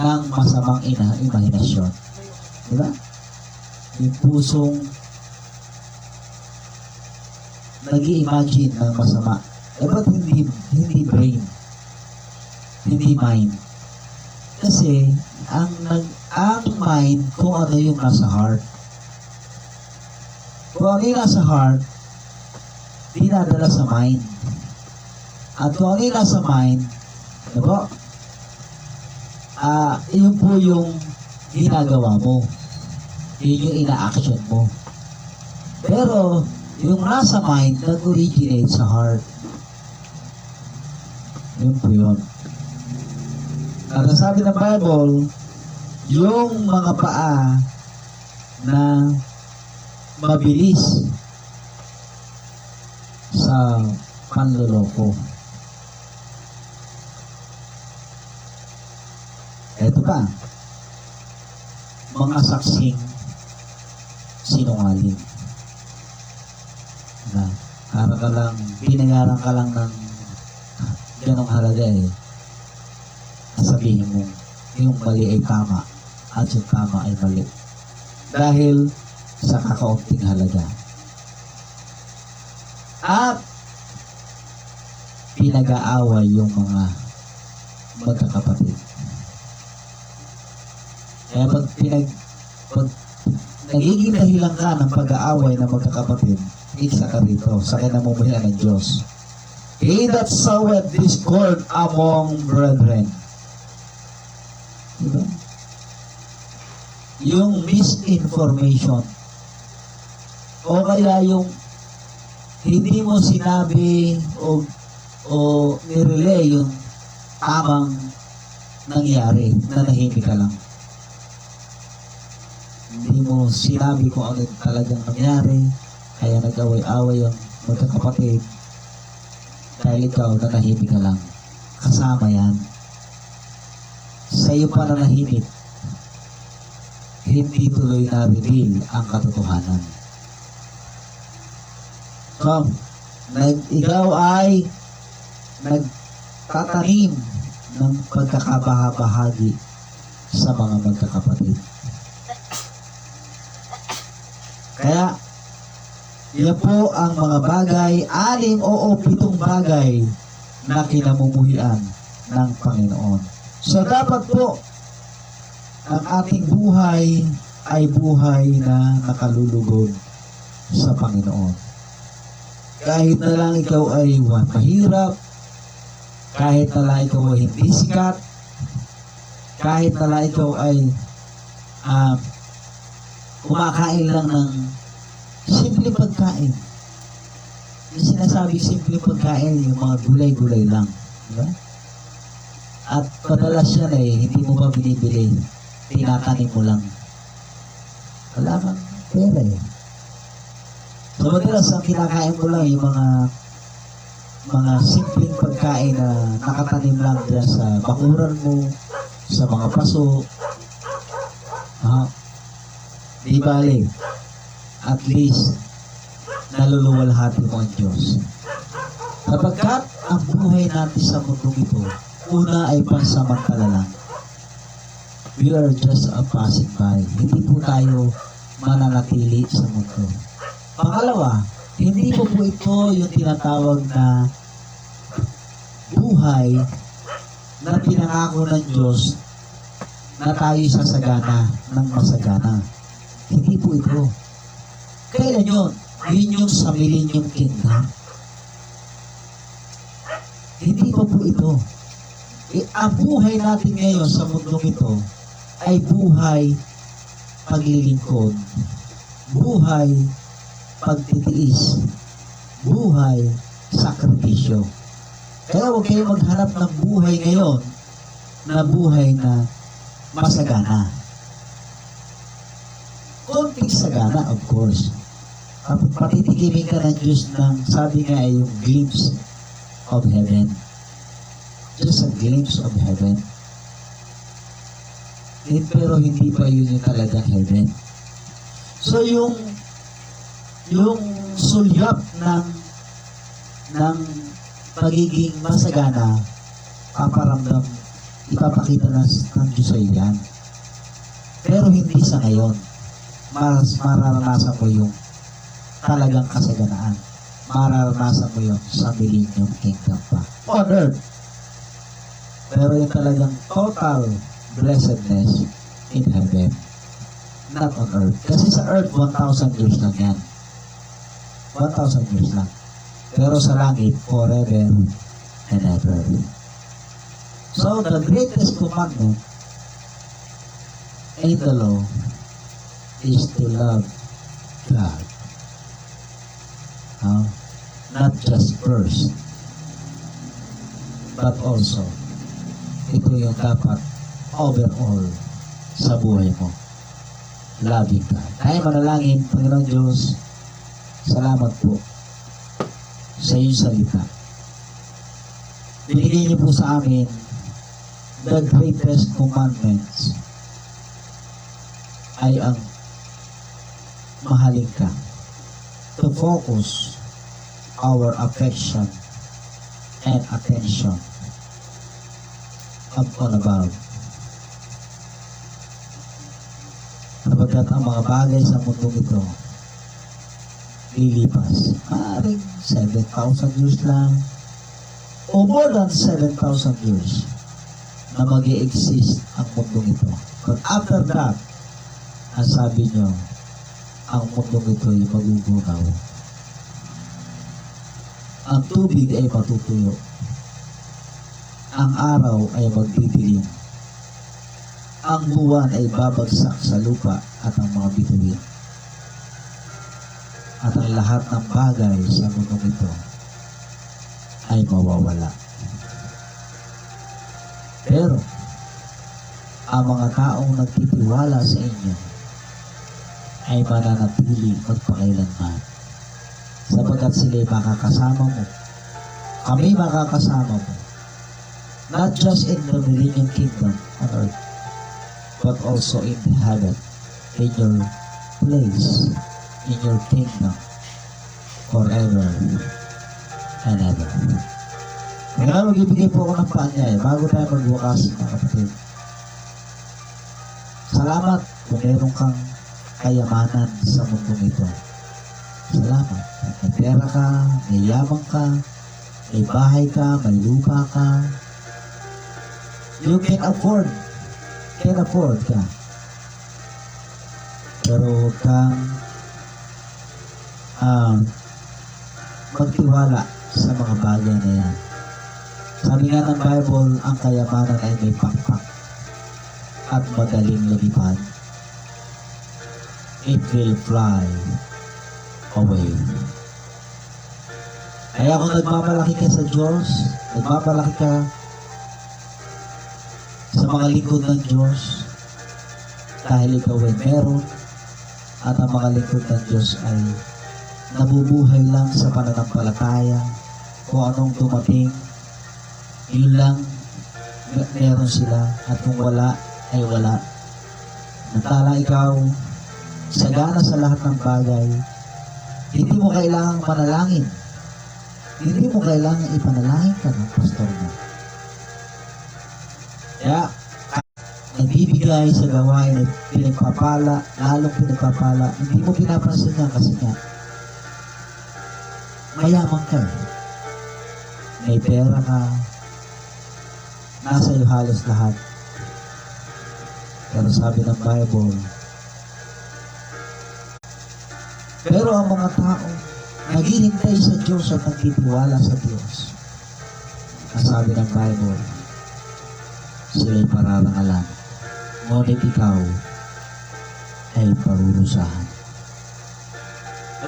ng masamang imahinasyon. Diba? Yung pusong nag-i-imagine ng masama. Ba't hindi brain? Hindi mind? Kasi, ang mind, kung ano yung nasa heart. Kung ano yung nasa heart, dinadala sa mind. At kung ano yung nasa mind, diba? Yun po yung ginagawa mo. Yun yung ina-action mo. Pero, yung nasa mind, nag-originate sa heart. Yun po yun. At sabi ng Bible, yung mga paa na mabilis sa panloloko. Ito pa, mga saksing sinungaling. Na, para ka lang, binayaran ka lang ng ganong halaga sabihin mo, yung mali ay tama at yung tama ay mali. Dahil sa kakaunting halaga. At pinag-aaway yung mga magkakapatid. Kaya pag nagiging dahilan ka ng pag-aaway ng magkakapatid, isa ka rito sa kinamumuhian ng Diyos. He that soweth discord among brethren. Diba? Yung misinformation o kaya yung hindi mo sinabi o nirelay yung tamang nangyari, nanahimik ka lang. Hindi mo sinabi kung ano talagang nangyari, kaya nag-away-away yung magkakapatid dahil ikaw nanahimik ka lang. Kasama yan. Sa iyo pa nanahimik, hindi tuloy na-reveal ang katotohanan. So, ikaw ay nagtatanim ng pagkakabahabahagi sa mga magkakapatid. Kaya, yan po ang mga bagay, 6 o 7 bagay na kinamumuhian ng Panginoon. So, dapat po, ang ating buhay ay buhay na nakalulugod sa Panginoon. Kahit na lang ikaw ay mahirap, kahit na lang ikaw ay hindi sikat, kahit na lang ikaw ay kumakain lang ng simple pagkain. Yung sinasabi simple pagkain, yung mga gulay-gulay lang. Diba? At padalas yan hindi mo pa binibili. Tinatanim mo lang. Wala kang pera So madalas ang kinakain mo lang yung mga simpleng pagkain na nakatanim lang dyan sa bakuran mo, sa mga paso. Di bale, at least naluluwalhati mo ang Diyos. Kapagkat ang buhay natin sa mundong ito, una ay pansamantala lang. We are just a passing by. Hindi po tayo mananatili sa mundo. Pangalawa, hindi po ito yung tinatawag na buhay na pinangako ng Diyos na tayo sasagana ng masagana. Hindi po ito. Kailan yun? Yun yung sa Millennium Kingdom. Hindi po ito. Ang buhay natin ngayon sa mundong ito ay buhay paglilingkod, buhay pagtitiis, buhay sakripisyo. Kaya huwag kayong maghanap ng buhay ngayon na buhay na masagana. Konting sagana, of course. Patitikimin ka ng Diyos ng, sabi nga ay yung glimpse of heaven. Just a glimpse of heaven. Pero hindi pa yun yung talagang heaven. So yung sulyap ng pagiging masagana, paparamdam, ipapakita ng Diyos ay yan. Pero hindi sa ngayon. Mas mararanasan mo yung talagang kasaganaan. Mararanasan mo yung sa Millennium Kingdom pa. On earth. Pero yung talagang total blessedness in heaven. Not on earth. Kasi sa earth, 1,000 years lang yan. 1,000 years lang. Pero sa langit, forever and ever. So, the greatest commandment in the law is to love God. Not just first, but also, ito yung dapat overall sa buhay mo. Loving God. Tayo manalangin, Panginoon Diyos, salamat po sa iyong salita. Binigay niyo po sa amin the greatest commandments ay ang mahalin ka. To focus our affection and attention upon above. Sapagkat ang mga bagay sa mundo ito lilipas. Maaaring 7,000 years lang o more than 7,000 years na mag-i-exist ang mundo ito. But after that, ang sabi nyo, ang mundo ito ay magugunaw. Ang tubig ay matutuyo. Ang araw ay magdidilim. Ang buwan ay babagsak sa lupa at ang mga bituin. At ang lahat ng bagay sa mundong ito ay mawawala. Pero, ang mga taong nagtitiwala sa inyo ay mananatili magpakailanman. Sapagkat sila'y makakasama mo. Kami makakasama mo. Not just in the millennium kingdom on earth, but also in heaven, in your place, in your kingdom, forever and ever. Kaya magbibigay po ako ng paanyay bago tayo magbukas, mga kapatid. Salamat kung meron kang kayamanan sa mundong ito. Salamat. May pera ka, may yamang ka, may bahay ka, may lupa ka. You can afford ka. Pero huwag kang magtiwala sa mga bagay na yan. Sabi nga ng Bible, ang kayamanan ay may pakpak at madaling lumipad. It will fly away. Kaya kung nagmapalaki ka sa Diyos, nagmapalaki ka sa mga lingkod ng Diyos, dahil ikaw ay meron, at ang mga lingkod ng Diyos ay nabubuhay lang sa pananampalataya, kung anong dumating, yun lang meron sila, at kung wala, ay wala. Nantala ikaw, sagana sa lahat ng bagay, hindi mo kailangang manalangin. Hindi mo kailangang ipanalangin ka ng pastor mo. Kaya, nagbibigay sa gawain at pinagpapala, lalong pinagpapala, hindi mo pinapansin niya kasi nga, mayaman ka. May pera ka, nasa iyo halos lahat. Pero sabi ng Bible, pero ang mga tao naghihintay sa Diyos at nagtitiwala sa Diyos, ang sabi ng Bible, sila'y pararangalan, ngunit ikaw ay parurusahan.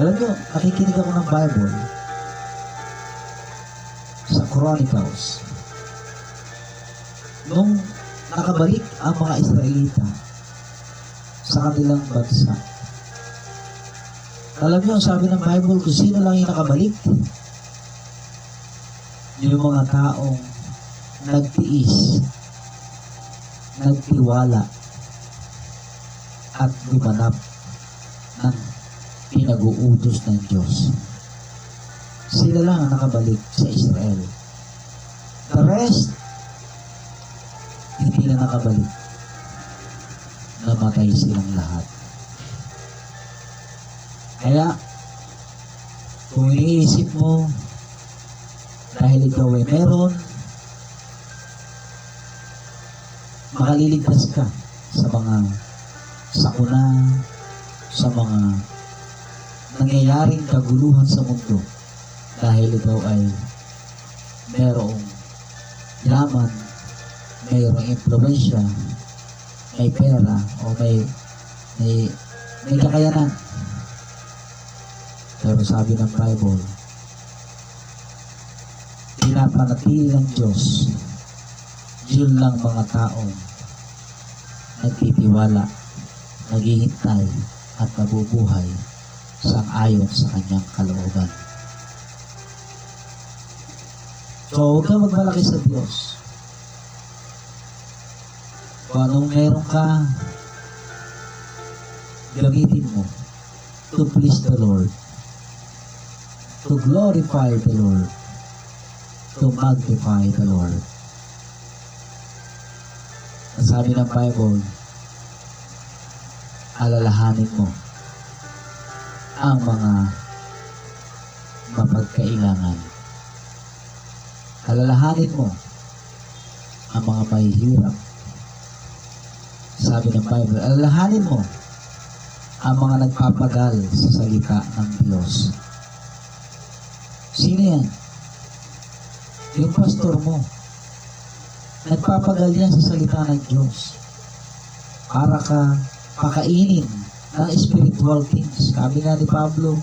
Alam nyo, nakikinig ako ng Bible sa Chronicles. Nung nakabalik ang mga Israelita sa kanilang bansa, alam nyo, sabi ng Bible, kung sino lang yung nakabalik, yung mga taong nagtiis, nagtiwala, at gumanap ng pinag-uutos ng Diyos. Sila lang ang nakabalik sa Israel. The rest, hindi na nakabalik. Namatay silang lahat. Kaya, kung iniisip mo, dahil ikaw ay meron, makaliligtas ka sa mga sakuna, sa mga nangyayaring kaguluhan sa mundo, dahil ikaw ay merong yaman, mayroong impluensya, may pera o may kakayanan. Pero sabi ng Bible, pinapanatili ng Diyos yun lang mga taong nagtitiwala, naghihintay at nabubuhay sang-ayon sa kanyang kalooban. So, huwag kang magmalaki sa Diyos. Kung anong meron ka, gamitin mo to please the Lord, to glorify the Lord, to magnify the Lord. Ang sabi ng Bible, alalahanin mo ang mga mapagkailangan. Alalahanin mo ang mga mahihirap. Sabi ng Bible, alalahanin mo ang mga nagpapagal sa salita ng Diyos. Sino yan? Yung pastor mo. Nagpapagal yan sa salita ng Diyos para ka pakainin ng spiritual things. Sabi nga ni Pablo,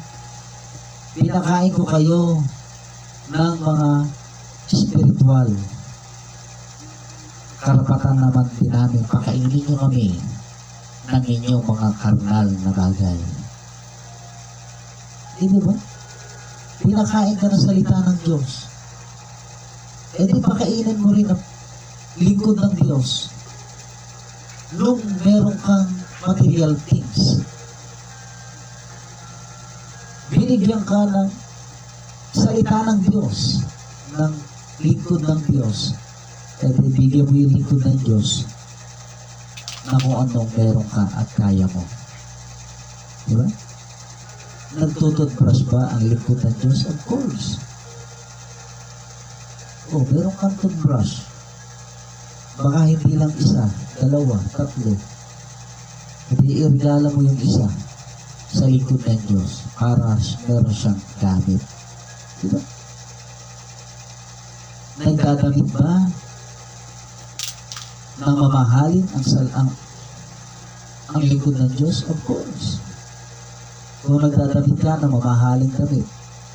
pinakain ko kayo ng mga spiritual. Karapatan naman din namin, pakainin nyo kami ng inyong mga karnal na bagay. Di ba? Pinakain ka ng salita ng Diyos. E di pakainin mo rin ang lingkod ng Diyos nung meron kang material things. Binigyan ka ng salita ng Diyos, ng lingkod ng Diyos, at ibigyan mo yung lingkod ng Diyos na kung anong meron ka at kaya mo. Diba? Nagtututbrush ba ang lingkod ng Diyos? Of course. Oh, meron kang toothbrush. Baka hindi lang isa, dalawa, tatlo. Hindi irigala mo yung isa sa lingkod ng Diyos para meron siyang gamit. Diba? Nagdadamit ba na mamahalin ang lingkod ng Diyos? Of course. Kung nagdadamit ka na mamahalin damit,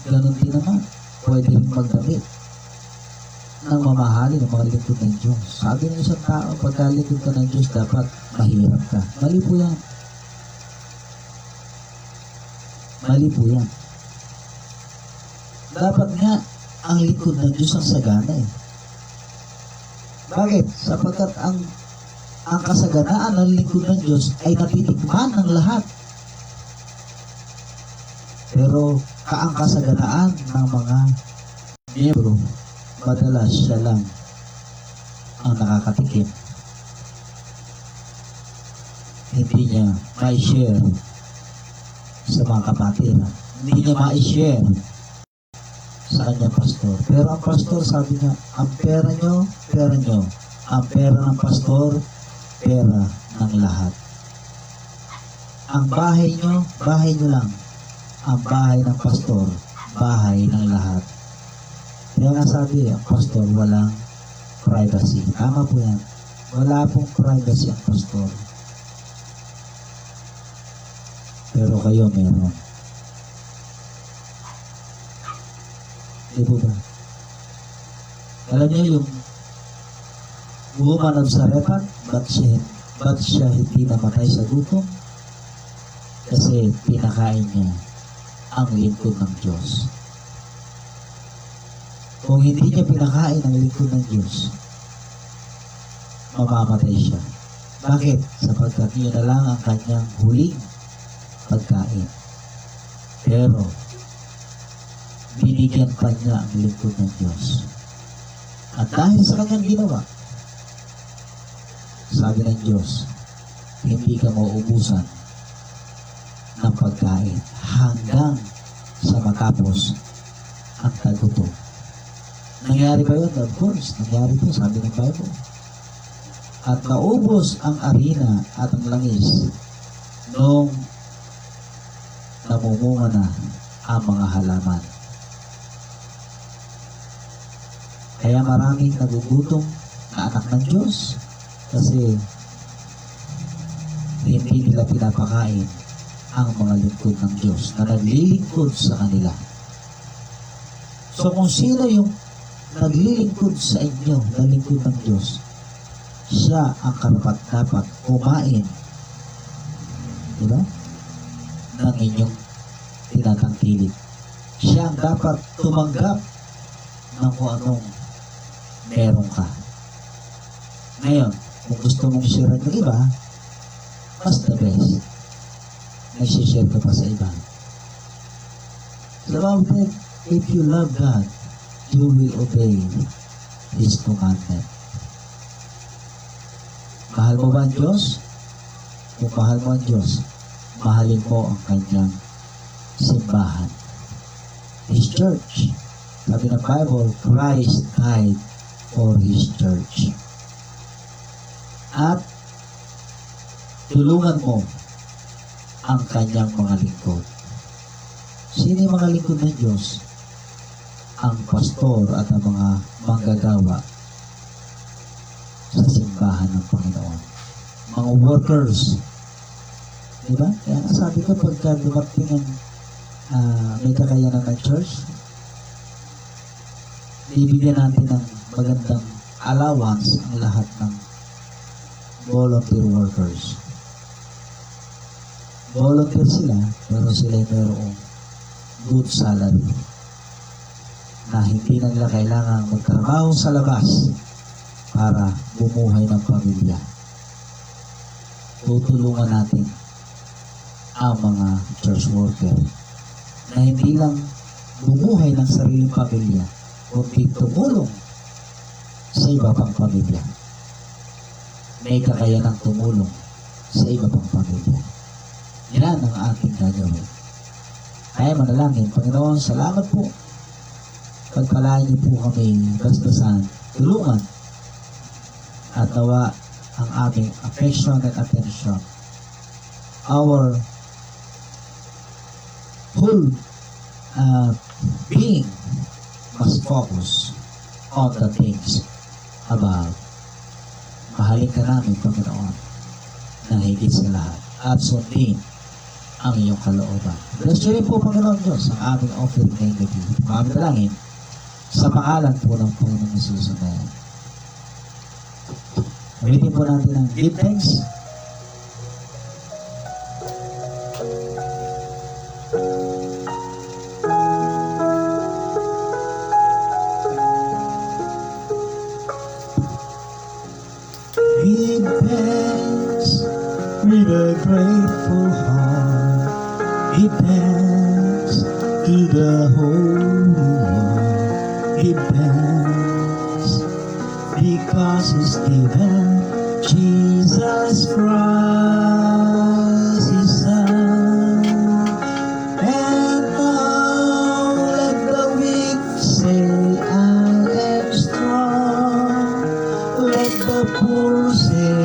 ganun din naman. Pwede rin magdamit ng mamahalin ng mga lingkod ng Diyos. Sabi ng isang tao, pagka lingkod ka ng Diyos, dapat mahirap ka. Mali po yan. Mali po yan. Dapat nga, ang lingkod ng Diyos ang sagana eh. Bakit? Sapagkat ang kasaganaan ng lingkod ng Diyos ay natitikman ng lahat. Pero ang kasaganaan ng mga miyembro, madalas siya lang ang nakakatikim. Hindi niya ma-share sa mga kapatiran. Hindi niya ma-share sa kanyang pastor. Pero ang pastor, sabi niya, ang pera nyo, pera nyo. Ang pera ng pastor, pera ng lahat. Ang bahay nyo lang. Ang bahay ng pastor, bahay ng lahat. Kaya nga sabi, ang pastor walang privacy. Tama po yan. Wala pong privacy ang pastor. Pero kayo meron. Di po ba? Alam niyo yung woman of Sarephan, ba't siya hindi namatay sa gutom? Kasi pinakain niya ang lingkod ng Diyos. Kung hindi niya pinakain ang lingkod ng Diyos, mamamatay siya. Bakit? Sapagkat yun na lang ang kanyang huling pagkain. Pero, binigyan pa niya ang lingkod ng Diyos. At dahil sa kanyang ginawa, sabi ng Diyos, hindi ka mauubusan ng pagkain hanggang sa matapos ang tagutom. Nangyari ba yun? Of course, nangyari po, sabi ng Bible. At naubos ang arena at ang langis nung namumunga na ang mga halaman. Kaya maraming nagugutom na anak ng Diyos kasi hindi nila pinapakain ang mga lingkod ng Diyos na naglilingkod sa kanila. So kung sino yung naglilingkod sa inyo, na lingkod ng Diyos, siya ang karapat-dapat kumain, diba? Ng inyong tinatangkilik. Siya ang dapat tumanggap ng kung anong meron ka. Ngayon, kung gusto mong share ng iba, mas the best. Nagsishare ka pa sa iba. So, about it, if you love God, you will obey His commandment. Mahal mo ba ang Diyos? Kung mahal mo ang Diyos, mahalin mo ang kanyang simbahan. His church. Sabi ng Bible, Christ died for His church. At tulungan mo ang kanyang mga lingkod. Sino yung mga lingkod ng Diyos? Ang pastor at ang mga manggagawa sa simbahan ng Panginoon. Mga workers. Diba? Kaya sabi ko, pagka dumating ang may kakayanan ng church, bibigyan natin ng magandang allowance ang lahat ng volunteer workers. Volunteer sila, pero sila ay mayroong good salary na hindi na nila kailangan magtrabaho sa labas para bumuhay ng pamilya. Tutulungan natin ang mga church worker na hindi lang bumuhay ng sariling pamilya, kundi tumulong sa iba pang pamilya. May kakayanang tumulong sa iba pang pamilya. Yan ang ating gagawin. Kaya manalangin, Panginoon, salamat po. Pagpalain niyo po kami basbasan, tulungan, at nawa ang aming affection and attention, our whole being must focus on the things above. Mahalin ka namin, Panginoon, na higit sa lahat, at sundin ang iyong kalooban. Bless you rin po, Panginoon Diyos, ang aming offering ngayong gabi. Maraming dalangin sa pangalan po ng Panginoon Jesus. Amen. Gamitin po natin ang give thanks. Give thanks with a grateful heart. Give thanks to the Holy One. Give thanks because He's given Jesus Christ, His Son. And now let the weak say, I am strong. Let the poor say,